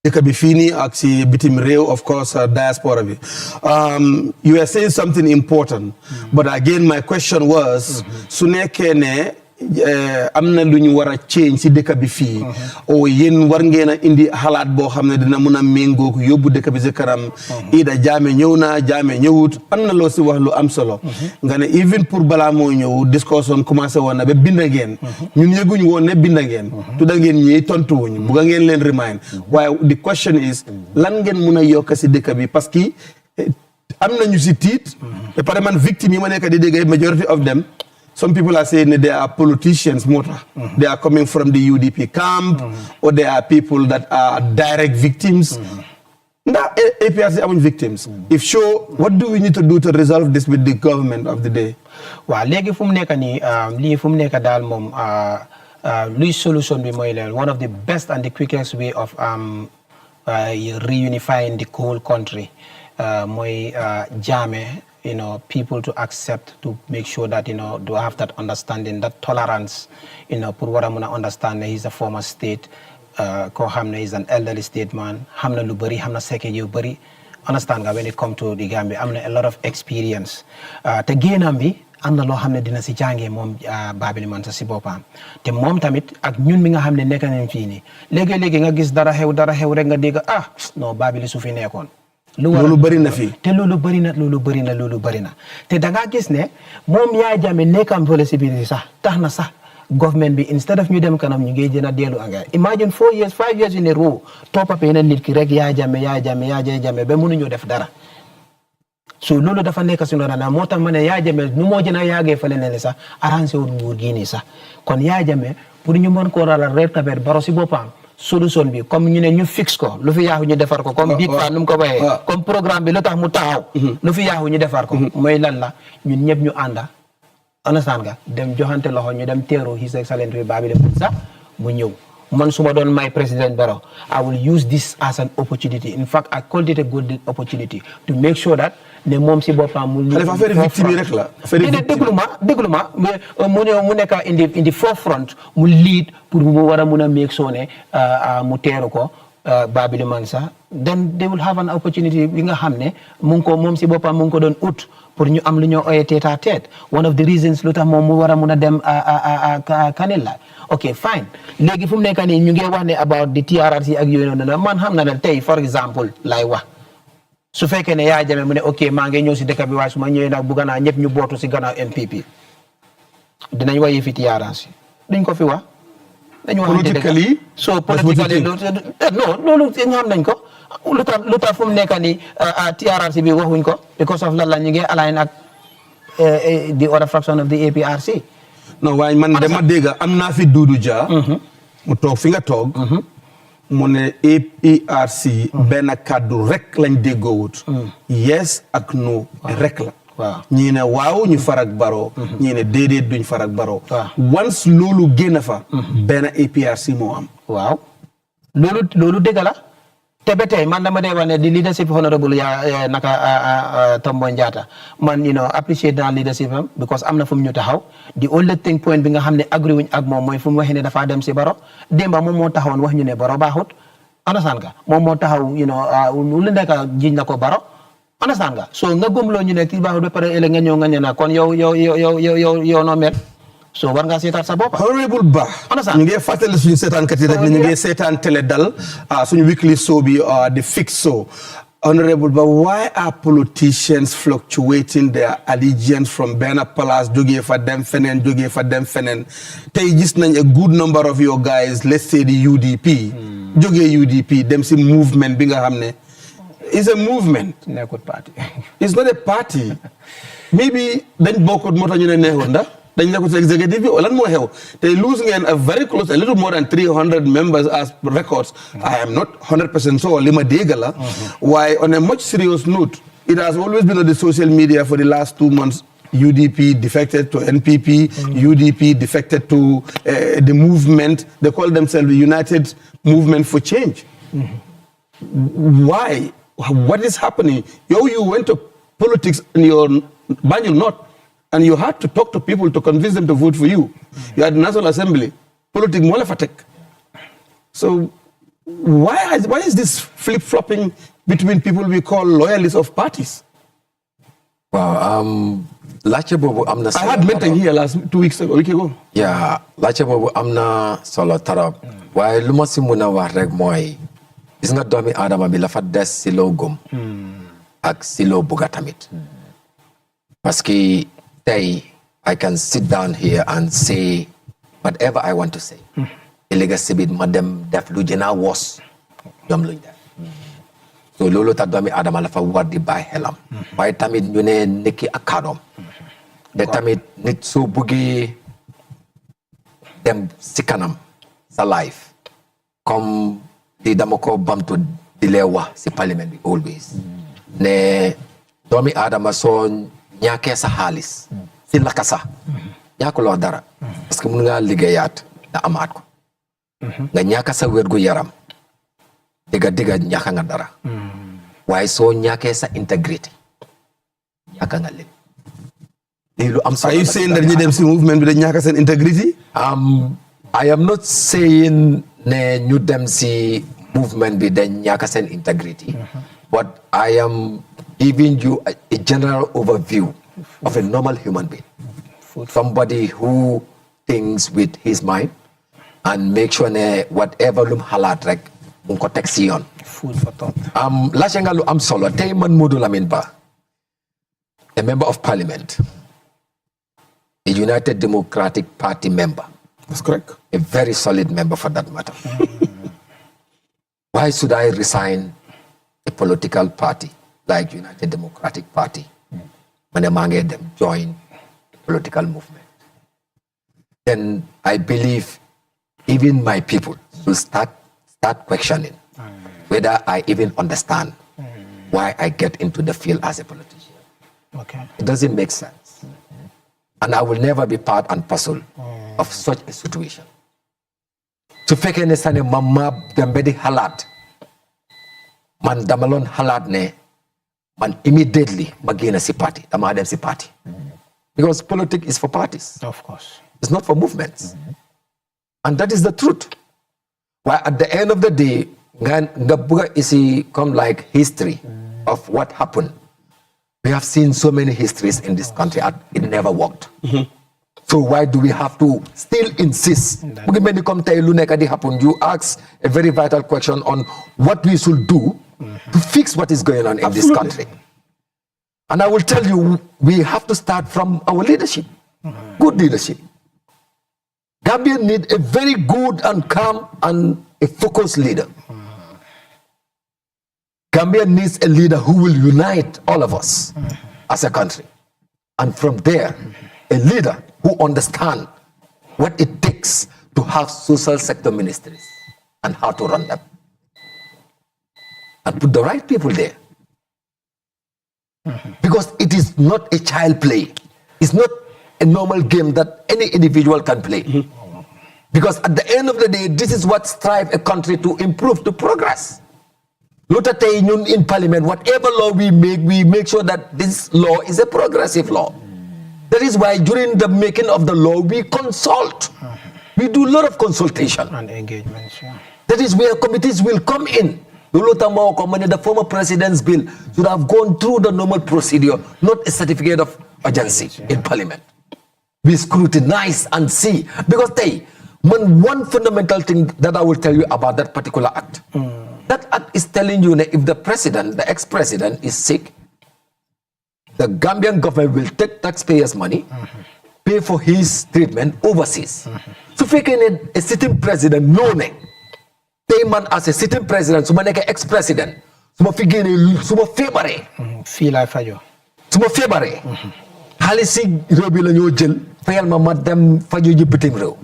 dëkk bi fii nii ak si bitim réew of course diaspora bi you are saying something important but again my question was su nekkee ne am na lu ñu war a change si dëkk bi fii o yéen war ngeen a indi xalaat boo xam ne dina mun a méngoo yóbbu dëkk bi si kanam ida jaame ñëw na jaame ñëwut am na loo si wax lu am solo nga ne even pour balaa moo ñëw discussion commencé woon na ba binda ngeen ñun yëguñu woon ne binda ngeen tudda ngeen ñi tontuwuñu bugga ngeen leen remind waaye the question is lan ngeen mun a yokk si dëkk bi parce que am nañu si tiit ba pare man victime yi ma nekk di dégg majority of them some people are saying that they are politicians, They are coming from the UDP camp, or they are people that are direct victims. That APRC are victims. If so, what do we need to do to resolve this with the government of the day? Well, legi fum neka ni, li fum neka dal mom, solution bi moy one of the best and the quickest way of reunifying the whole country. Moy jame. People to accept, to make sure that, do have that understanding, that tolerance, pour what I'm going to understand that he's a former state, ko hamna is an elderly statesman, hamna lu bari, hamna seke yu bari. Understand nga when it come to the Gambia, amna a lot of experience. Te geenam bi, amna lo hamne dina si jange mom Babili Mansa si bopam. Te mom tamit ak ñun mi nga xamne nekk nañ fi ni. Légui nga gis dara xew rek nga dégg no Babili su fi nekkon. Loolu bëri na fii te loolu bëri na te da ngaa gis ne moom Yaya Jammeh nekkam fële si biir sax tax na sax government bi instead of ñu dem kanam ñu ngi jëna dellu engrais imagine 4 years 5 years in a row toppa pe na nit ki rek Yaya Jammeh ba mënuñu def dara so loolu dafa nekk si noonu na moo tax ma ne Yaya Jammeh nu moo gën a yaagee fële ne sax arrangé wul nguur gii nii sax kon Yaya Jammeh pour ñu mën koo ralal red carpet Barrow si boppam solution bi comme ñu ne ñu fixe ko lu fi yaaxu ñu defar ko comme big fa nu mu ko bayee comme programme bi lu tax mu taxaw lu fi yaaxu ñu defar ko mooy lan la ñun ñëpp ñu ànda understand nga dem joxante loxo ñu dem teeru His Excellency Babili Mansa mu ñëw man su ma doon may président Barrow I will use this as an opportunity in fact I called it a golden opportunity to make sure that ne moom si boppam mu Khalifa affaire victime rek la déglu ma mu nekk in the forefront mu lead pour mu war a mun a make sure ne mu teeru ko Babili Mansa then they will have an opportunity bi nga xam ne mu ngi ko moom si boppam mu ngi ko doon ut pour ñu am lu ñoo oye tête à tête one of the reasons lu tax moom mu war a mun a dem kanil la ok fine léegi fu mu nekk nii ñu ngi wax ne about the TRRC ak yooyu noonu man xam na ne tey for example lay wax su fekkee ne Yaya Jammeh mu ne ok maa ngi ñëw si dëkk bi waaye su ma ñëwee nag bugga naa ñëpp ñu bootu si gannaaw NPP dinañ wax yëfi TRRC duñ ko fi wax dañu wax politically so politically non loolu xam nañ ko lu tax fu mu nekk nii TRRC bi waxuñ ko because of lan la ñu ngi align ak the other fraction of the APRC non waaye man dama dégg am naa fi Doudou Dia mu toog fi nga toog mu ne APRC benn kàddu rek lañ déggoowut yes ak no rek la waaw ñii ne waaw ñu farak Barrow ñii ne déedéet duñ farak Barrow once loolu génn fa benn APRC moo am waaw loolu dëgg la te ba tey man dama dee wax ne di leadership honorable ya naka Tombo Njata man appreciate dans leadership am because am na fu mu ñu taxaw the only thing point bi nga xam ne agree wuñ ak moom mooy fu mu waxee ne dafa dem si Barrow démba moom moo taxawoon wax ñu ne Barrow baaxut understand nga moom moo taxaw lu nekk jiñ na ko Barrow understand nga so nga gëmloo ñu ne kii baaxut ba pare ëllëg nga ñëw nga ñëw kon yow noo mel so war ngaa seetaan sa bopp. Honorable Ba ñu ngi fàttali suñu seetaankat yi rek ne ñu ngi seetaan Teledal suñu weekly show bi the Fix show. Honorable Ba, why are politicians fluctuating their allegiance from benn palace jógee fa dem feneen tey gis nañ a good number of your guys let's say the UDP jógee UDP dem si movement bi nga xam ne is a movement. nekkut party. It's not a party. Maybe dañ bokkut moo tax ñu ne neexut ndax dañ nekkut si executive bi lan moo xew te lose ngeen a very close a little more than 300 members as records. I am not 100% sure li ma dégg la. Why on a much serious note it has always been on the social media for the last 2 months. UDP defected to NPP, UDP defected to the movement. They call themselves the United Movement for Change. Why? What is happening? You went to politics in your Banjul North, and you had to talk to people to convince them to vote for you. You had the National Assembly. Politics mo la fatek. So, why is this flip-flopping between people we call loyalists of parties? Well, laajte boobu am na I had met here a week ago. Yeah, laajte boobu am na solo tarab. Waaye lu ma si mun a wax rek mooy gis nga doomi aadama bi la fa des si loo gëm ak si loo bugga tamit. Parce que tey I can sit down here and say whatever I want to say. Illegal sibit ma dem def lu gën a wos ñoom luñ def. So loolu tax doomi aadama la fa war di bàyyi xelam. Waaye tamit ñu ne nekki ak kàddoom. De tamit nit soo buggee dem si kanam sa life comme di dama ko bamtu di lee wax si parlement bi always ne doomi aadama soo ñàkkee sa xaalis si laka sax ñàkkuloo dara parce que mun ngaa liggéeyaat nga amaat ko nga ñàkka sa wérgu yaram digga ñàkka nga dara waaye soo ñàkkee sa intégrité ñàkka nga lépp lii lu am solo. Are you saying that ñu dem si movement bi dañ ñàkka seen integrity? I am not saying ne ñu dem si movement bi dañ ñàkka seen integrity but I am giving you a general overview of a normal human being. Somebody who thinks with his mind and make sure ne whatever lum xalaat rek mu ngi ko teg si yoon. Food for thought. Laajte nga lu am solo tey man Modou Lamine Bah, a member of parliament, a United Democratic Party member. That's correct. A very solid member for that matter. Why should I resign a political party like United Democratic Party when a man get them join a political movement? Then I believe even my people will start questioning whether I even understand why I get into the field as a politician. Okay. It doesn't make sense. And I will never be part and parcel of such a situation. To fake ne sane mama dembedi halat man damalon halat ne man immediately magina si party dama dem si party because politics is for parties. Of course. It's not for movements. And that is the truth. Why at the end of the day ngabuga isi come like history of what happened. We have seen so many histories in this country and it never worked. So why do we have to still insist? You ask a very vital question on what we should do to fix what is going on in this country. And I will tell you, we have to start from our leadership. Good leadership. Gambia need a very good and calm and a focused leader. Gambia needs a leader who will unite all of us as a country. And from there, a leader who understands what it takes to have social sector ministries and how to run them. And put the right people there. Because it is not a child play. It's not a normal game that any individual can play. Because at the end of the day, this is what strives a country to improve, to progress. In parliament, whatever law we make sure that this law is a progressive law. That is why during the making of the law, we consult. We do a lot of consultation. And engagements, yeah. That is where committees will come in. The former president's bill should have gone through the normal procedure, not a certificate of urgency in parliament. We scrutinize and see. Because one fundamental thing that I will tell you about that particular act. That act is telling you that if the president, the ex-president is sick, the Gambian government will take taxpayers' money, pay for his treatment overseas. So if a sitting president knowing, man as a sitting president, so ex-president, so February. Feel like fajo. So February. Halisi Robila Nojel, Fayal Madam Fajo Jipitim Ro.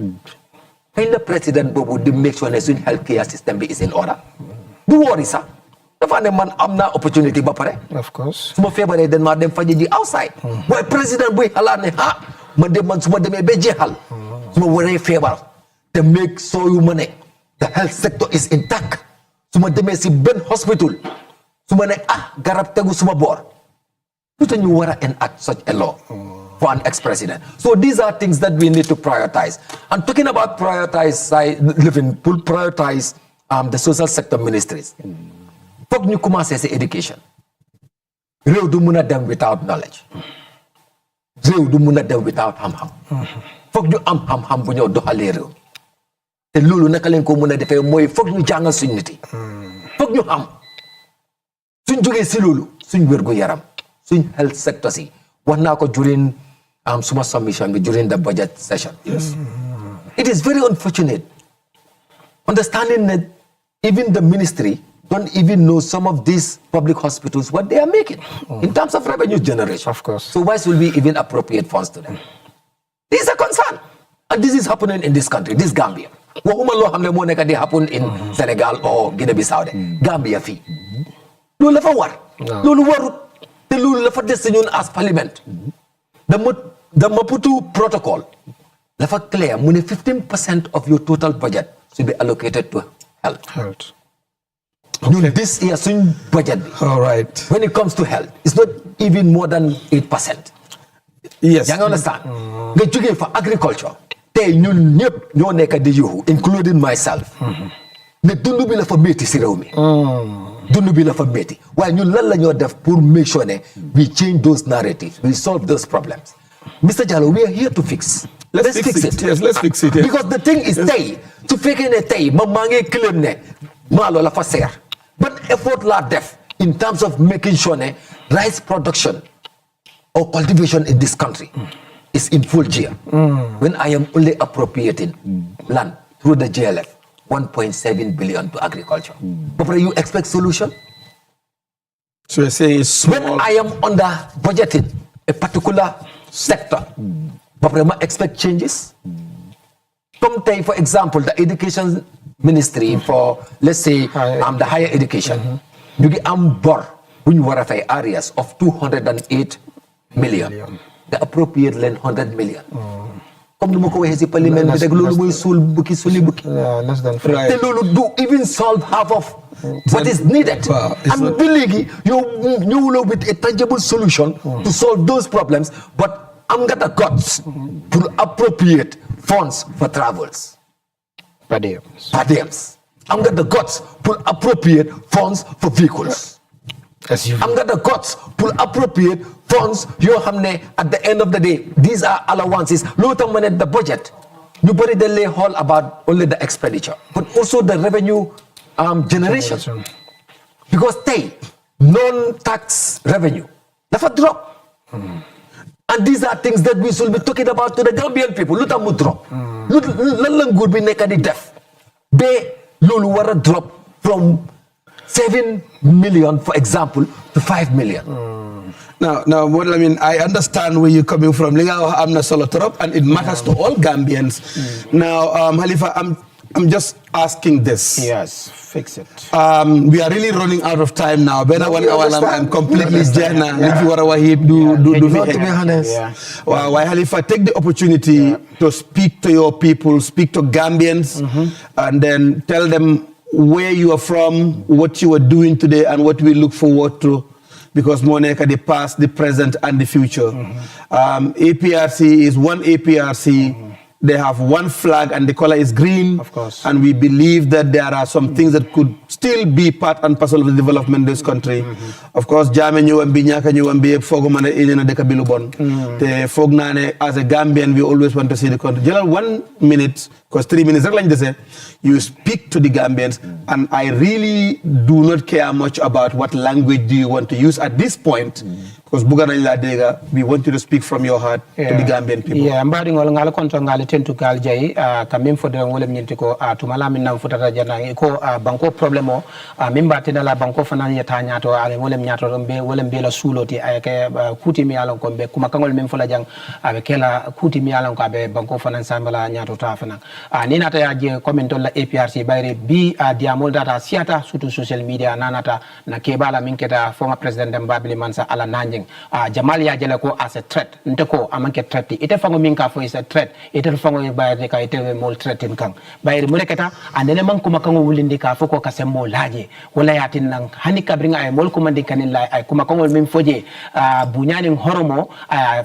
When the president would make sure the healthcare system is in order. Do worry, sir. The man am na opportunity bapare. Of course. Suma February then madam faji outside. Why president we halane ha? Madam man suma dem be jehal. Suma wore febar. To make so you money. The health sector is intact. Suma dem si ben hospital. Suma ne garab tegu suma bor. Tutu ñu wara enact such a law for an ex-president. So these are things that we need to prioritize. And talking about prioritize, the social sector ministries foog ñu commencé ci education réew du mun a dem without knowledge réew du mun a dem without xam-xam foog ñu am xam-xam bu ñëw doxalee réew te loolu naka leen ko mun a defee mooy foog ñu jàngal suñ nit yi foog ñu xam suñ jógee si loolu suñ wérgu yaram suñ health sector si wax naa ko during suma submission bi during the budget session. Yes. It is very unfortunate understanding that even the ministry don't even know some of these public hospitals what they are making in terms of revenue generation. Of course. So why should we even appropriate funds to them? This is a concern. And this is happening in this country, this Gambia. Waxuma loo xam ne moo nekk di happen in Senegal or Guinea-Bissau de Gambia fii loolu la fa war loolu warut te loolu la fa des ñun as parliament the Maputo protocol la fa clear mu ne 15% of your total budget should be allocated to health. Ñun this year suñ budget bi All right. when it comes to health it's not even more than 8%. Yes. yaa ngi understand nga jógee fa agriculture tey ñun ñëpp ñoo nekk di yuhu including myself ne dund bi la fa métti si réew mi dund bi la fa métti waaye ñun lan la ñoo def pour make sure ne we change those narratives we solve those problems. Mr. Jallow, we are here to fix. Let's fix it. Yes, let's fix it. Yes. Because the thing is tey su fekkee ne tey ma maa ngi claim ne maalo la fa seer but effort laa def in terms of making sure ne rice production or cultivation in this country is in full gear. When I am only appropriating land through the JLF, 1.7 billion to agriculture. But you expect solution? So you're saying it's small. When I am under budgeting a particular sector, but I expect changes? Come take, for example, the education ministry for, let's say, the higher education. You get bor when you are areas of 208 million. The appropriate land 100 million. Comme nous ko waxee ci parlement bi rek loolu mooy suul bukki suli bukki. Less than te loolu do even solve half of what is needed. And believe you will with a tangible solution to solve those problems, but I'm got the guts to appropriate funds for travels. per diems. Per diems. I'm got the guts to appropriate funds for vehicles. I'm got the guts to appropriate funds yoo xam ne at the end of the day these are allowances loolu tax ma ne the budget ñu bëri dañ lay xool about only the expenditure but also the revenue generation because tey non-tax revenue dafa drop and these are things that we should be talking about to the Gambian people lu tax mu drop lan la nguur bi nekk di def ba loolu war a drop from 7 million, for example, to 5 million. Now, what I mean, I understand where you're coming from. I'm not solo trop, and it matters to all Gambians. Now, Halifa, I'm just asking this. Yes, fix it. We are really running out of time now. Ben, I'm completely jehna. If you want to be honest. Why, Halifa, take the opportunity to speak to your people, speak to Gambians, and then tell them where you are from, what you are doing today, and what we look forward to, because Moneka, the past, the present, and the future. APRC is one APRC. They have one flag, and the color is green. Of course. And we believe that there are some things that could still be part and parcel of the development of this country. Of course, Jame Nyuambi, Nyaka Nyuambi, Fogomane, Ejena Dekabilubon. The Fognane, as a Gambian, we always want to see the country. General, 1 minute, because 3 minutes, like they say, you speak to the Gambians, and I really do not care much about what language do you want to use at this point, because we want you to speak from your heart to the Gambian people. Yeah, I'm writing all ngala konto ngali tentu kal jay kamim fo de wolem nyenti ko tumala min nam futata jana ko banko problemo mimba tenala banko fanan yeta nyato ale wolem nyato be wolem be la suloti ay ke kuti mi alon ko be kuma kangol mem fola jang abe kela kuti mi alon ko be banko fanan sambala nyato ta fanan ni nata ya je comment la APRC bayre bi diamol data siata surtout social media nanata na kebala minketa former president Mbabili Mansa ala nanjing Jamal ya jele ko as a threat nteko amanke threat ite fango minka fo is a threat ite fango bayre ka ite mol threat in kang bayre muleketa andene man kuma kango wulindi ka fo ko kasem mo laje wala yatin nan hani kabringa ay mol kumandi kanilla ay kuma kongol min foje bunyani horomo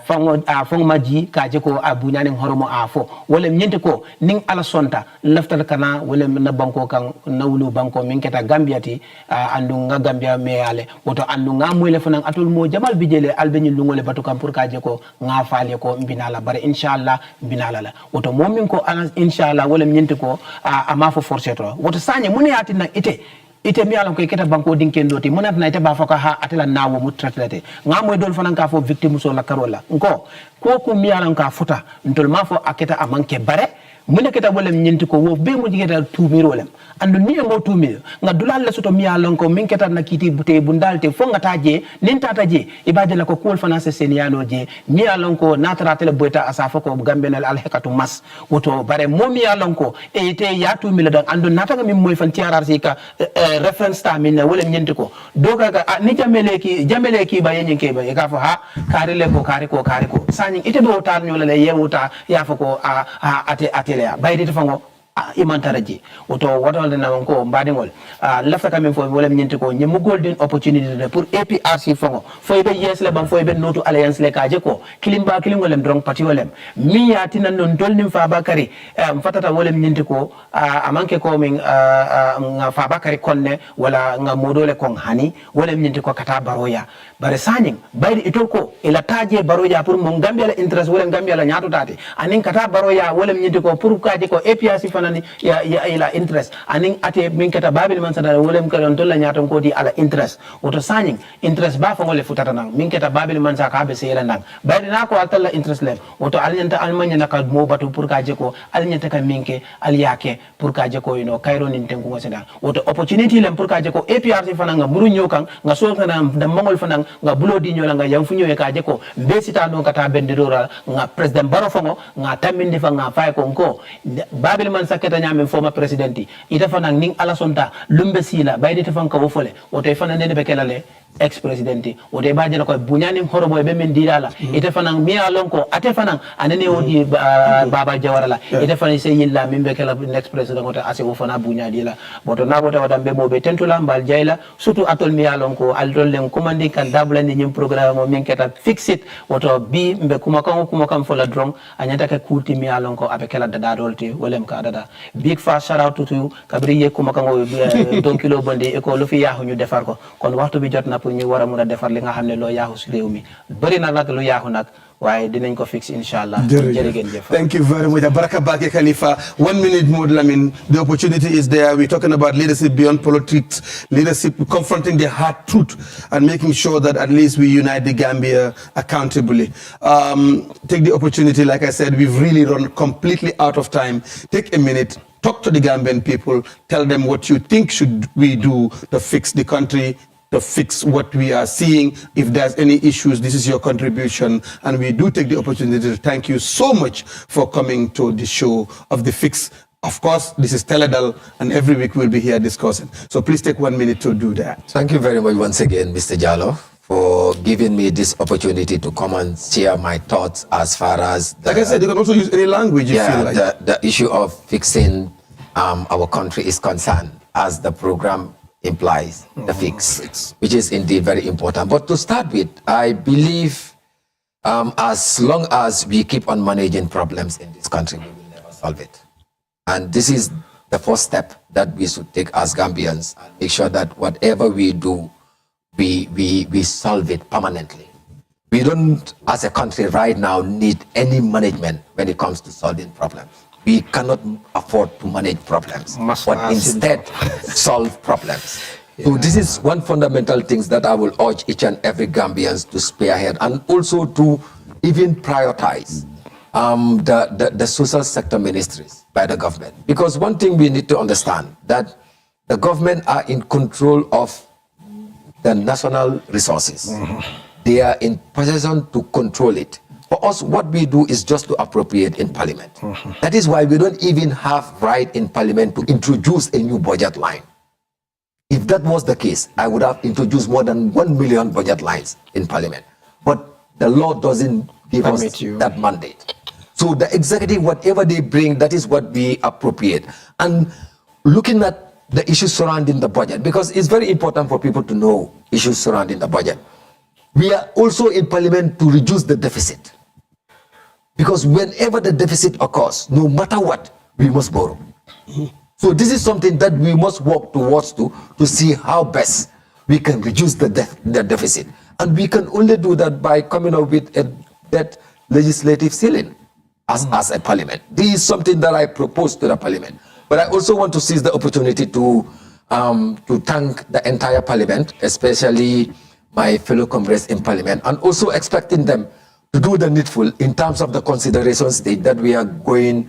fongo maji kaje ko bunyani horomo afo wala nyente ko ning ala sonta laftal kana wala na banko kan nawlu banko min keta Gambia ti andu nga Gambia me ale woto andu nga moyle fanan atul mo jamal bijele albeni lungole batu kam pour kaje ko nga faale ko mbinala bare inshallah mbinala la woto momin ko ana inshallah wala nyente ko ama fo forcé to woto sanye mune yatin nan ite mi alam ko keta banko dinken doti monat na ite ba faka ha atela nawo mu tratlete nga moy dol fanan ka fo victime so la karola ko ko mi alam ka futa ntol ma fo aketa amanke bare mune keta bolem nyenti ko wo be mu jigeta tumiro lem andu ni mo tumiro nga dulal la soto mi alon ko min keta na kiti bute bundalte fo nga taje nin tata je ibaje la ko kul finance senialo je mi alon ko natara tele boyta asafa ko gambenal al hekatu mas woto bare mo mi alon ko e te ya tumilo dan andu nataga min moy fan TRRC ka reference ta min wala nyenti ko doga ga ni jamele ki ba yenyen ke ba e ka fo ha karile ko kare ko sani ite do tar nyola le yewuta ya fo ko ate bayde fango imantaraji woto wotolde na ko mbadingol lafta kamen fo wala nyenti ko nyemu golden opportunity pour APRC fango foybe yes le ban foybe notu alliance le kaje ko kilingolem drong pati wolem mi yati nan non dolnim fa bakari mfatata wala nyenti ko amanke ko min nga fa bakari konne wala nga modole kon hani wala nyenti ko kata baroya bare saning bayde itol ko ila taje baroya pour mon Gambia la interest wala Gambia la nyaato tati anin kata baroya wala nyenti ko pour kaje ko APRC ya ila interest aning ate min kata babil man sada wolem ka don tolla nyaton ko di ala interest woto saning interest ba fa ngole futata nang min kata babil man sa ka be sela nang bayde na ko altalla interest le woto alnyanta almanya naka mo batu pour ka je ko alnyanta ka minke aliyake pour ka je ko kayro nin tenku ngo seda woto opportunity lem pour ka je ko APRC fana nga muru nyokan nga so kana da mangol fana nga bulo di nyola nga yam fu nyowe ka je ko be sita don kata bendirora nga president baro fango nga tamindi fa nga fay ko ngo babil man keta nyame former presidenti ita fanan ning ala sonta lumbe sila bayde te fanka wo fole woto fanan ne be kelale ex presidenti woto baaje ko bunyani horobo be men dilala ita fanan mi alon ko ate fanan anene wodi baba jawarala ita fanan sey yilla min be kala next president woto ase wo fana bunya dila woto na woto wadam be mo be tentula mbal jayla surtout atol mi alon ko aldol len commandi kan dabla ni nyim programme min keta fix it woto bi mbe kuma kan fola drong anyata ka kuti mi alon ko abe kala dada dolte wolem ka dada big fast shout out to you kabri ye kuma kango don kilo bonde e ko lu fi yaahu ñu defar ko kon waxtu bi jot na pour ñu wara mëna defar li nga xamne lo yaahu ci réew mi bari na nak lu yaahu nak waye dinañ ko fix inshallah jërëgen jëf. Thank you very much Baraka Bake Khalifa. 1 minute more Lamin. The opportunity is there. We're talking about leadership beyond politics, leadership confronting the hard truth and making sure that at least we unite the Gambia accountably. Take the opportunity, like I said, we've really run completely out of time. Take a minute, talk to the Gambian people, tell them what you think should we do to fix the country, to fix what we are seeing. If there's any issues, this is your contribution. And we do take the opportunity to thank you so much for coming to the show of The Fix. Of course, this is Teledal, and every week we'll be here discussing. So please take 1 minute to do that. Thank you very much once again, Mr. Jallo, for giving me this opportunity to come and share my thoughts as far as... Like I said, you can also use any language you feel like. The issue of fixing our country is concerned, as the program implies, the fix, which is indeed very important. But to start with, I believe as long as we keep on managing problems in this country, we will never solve it. And this is the first step that we should take as Gambians, and make sure that whatever we do, we solve it permanently. We don't, as a country right now, need any management when it comes to solving problems. We cannot afford to manage problems, but instead solve problems. So this is one fundamental thing that I will urge each and every Gambians to spearhead, and also to even prioritize the social sector ministries by the government. Because one thing we need to understand, that the government are in control of the national resources. They are in possession to control it. For us, what we do is just to appropriate in Parliament. That is why we don't even have right in Parliament to introduce a new budget line. If that was the case, I would have introduced more than 1 million budget lines in Parliament. But the law doesn't give us that mandate. So the executive, whatever they bring, that is what we appropriate. And looking at the issues surrounding the budget, because it's very important for people to know issues surrounding the budget. We are also in Parliament to reduce the deficit, because whenever the deficit occurs, no matter what, we must borrow. So this is something that we must work towards to see how best we can reduce the deficit. And we can only do that by coming up with a debt legislative ceiling as a Parliament. This is something that I propose to the Parliament. But I also want to seize the opportunity to thank the entire Parliament, especially my fellow comrades in Parliament, and also expecting them to do the needful in terms of the consideration stage that we are going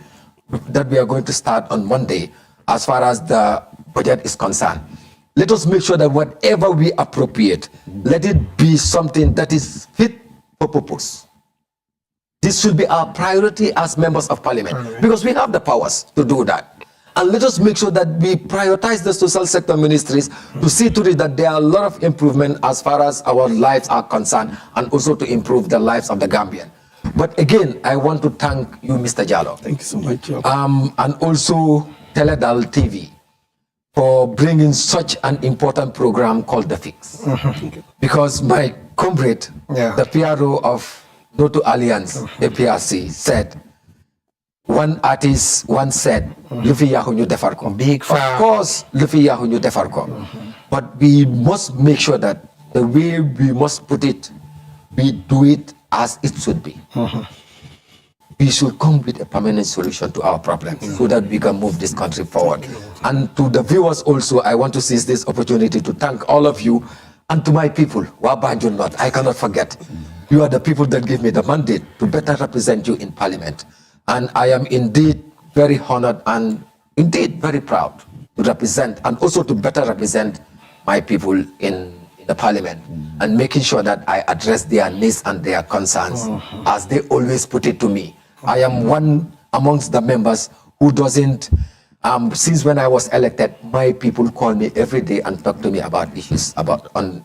to start on Monday as far as the budget is concerned. Let us make sure that whatever we appropriate, let it be something that is fit for purpose. This should be our priority as members of Parliament, because we have the powers to do that. And let us make sure that we prioritize the social sector ministries to see to it that there are a lot of improvement as far as our lives are concerned, and also to improve the lives of the Gambian. But again, I want to thank you, Mr. Jallo. Thank you so much. And also Teledal TV for bringing such an important program called The Fix. Because my comrade, the PRO of Noto Alliance, APRC, said, one artist once said, Luffy Yahunyu Defarko. Big fan. Of course, Luffy Yahunyu Defarko. But we must make sure that the way we must put it, we do it as it should be. We should come with a permanent solution to our problems so that we can move this country forward. And to the viewers also, I want to seize this opportunity to thank all of you, and to my people, Wabanjul North, I cannot forget. You are the people that give me the mandate to better represent you in Parliament. And I am indeed very honored and indeed very proud to represent, and also to better represent my people in the Parliament, and making sure that I address their needs and their concerns as they always put it to me. I am one amongst the members who doesn't, since when I was elected, my people call me every day and talk to me about issues, on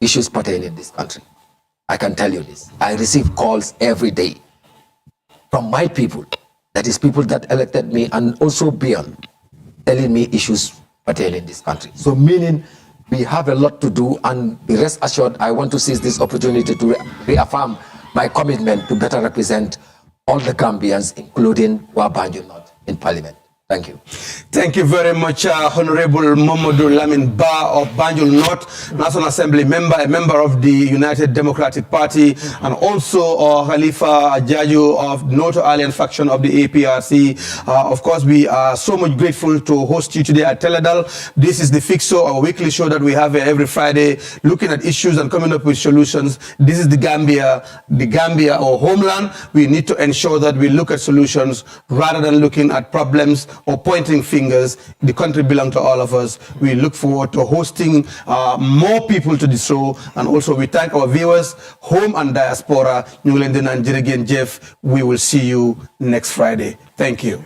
issues pertaining this country. I can tell you this. I receive calls every day from my people, that is people that elected me and also beyond, telling me issues pertaining this country. So meaning we have a lot to do, and be rest assured, I want to seize this opportunity to reaffirm my commitment to better represent all the Gambians, including Wabanjul North, in Parliament. Thank you. Thank you very much, Honorable Momodu Lamin Ba of Banjul North, National Assembly member, a member of the United Democratic Party, and also Khalifa Ajaju of Noto Alliance faction of the APRC. Of course, we are so much grateful to host you today at Teledal. This is the Fix Show, our weekly show that we have every Friday, looking at issues and coming up with solutions. This is the Gambia, our homeland. We need to ensure that we look at solutions rather than looking at problems or pointing fingers. The country belongs to all of us. We look forward to hosting more people to the show, and also we thank our viewers, home and diaspora. Jeff, we will see you next Friday. Thank you.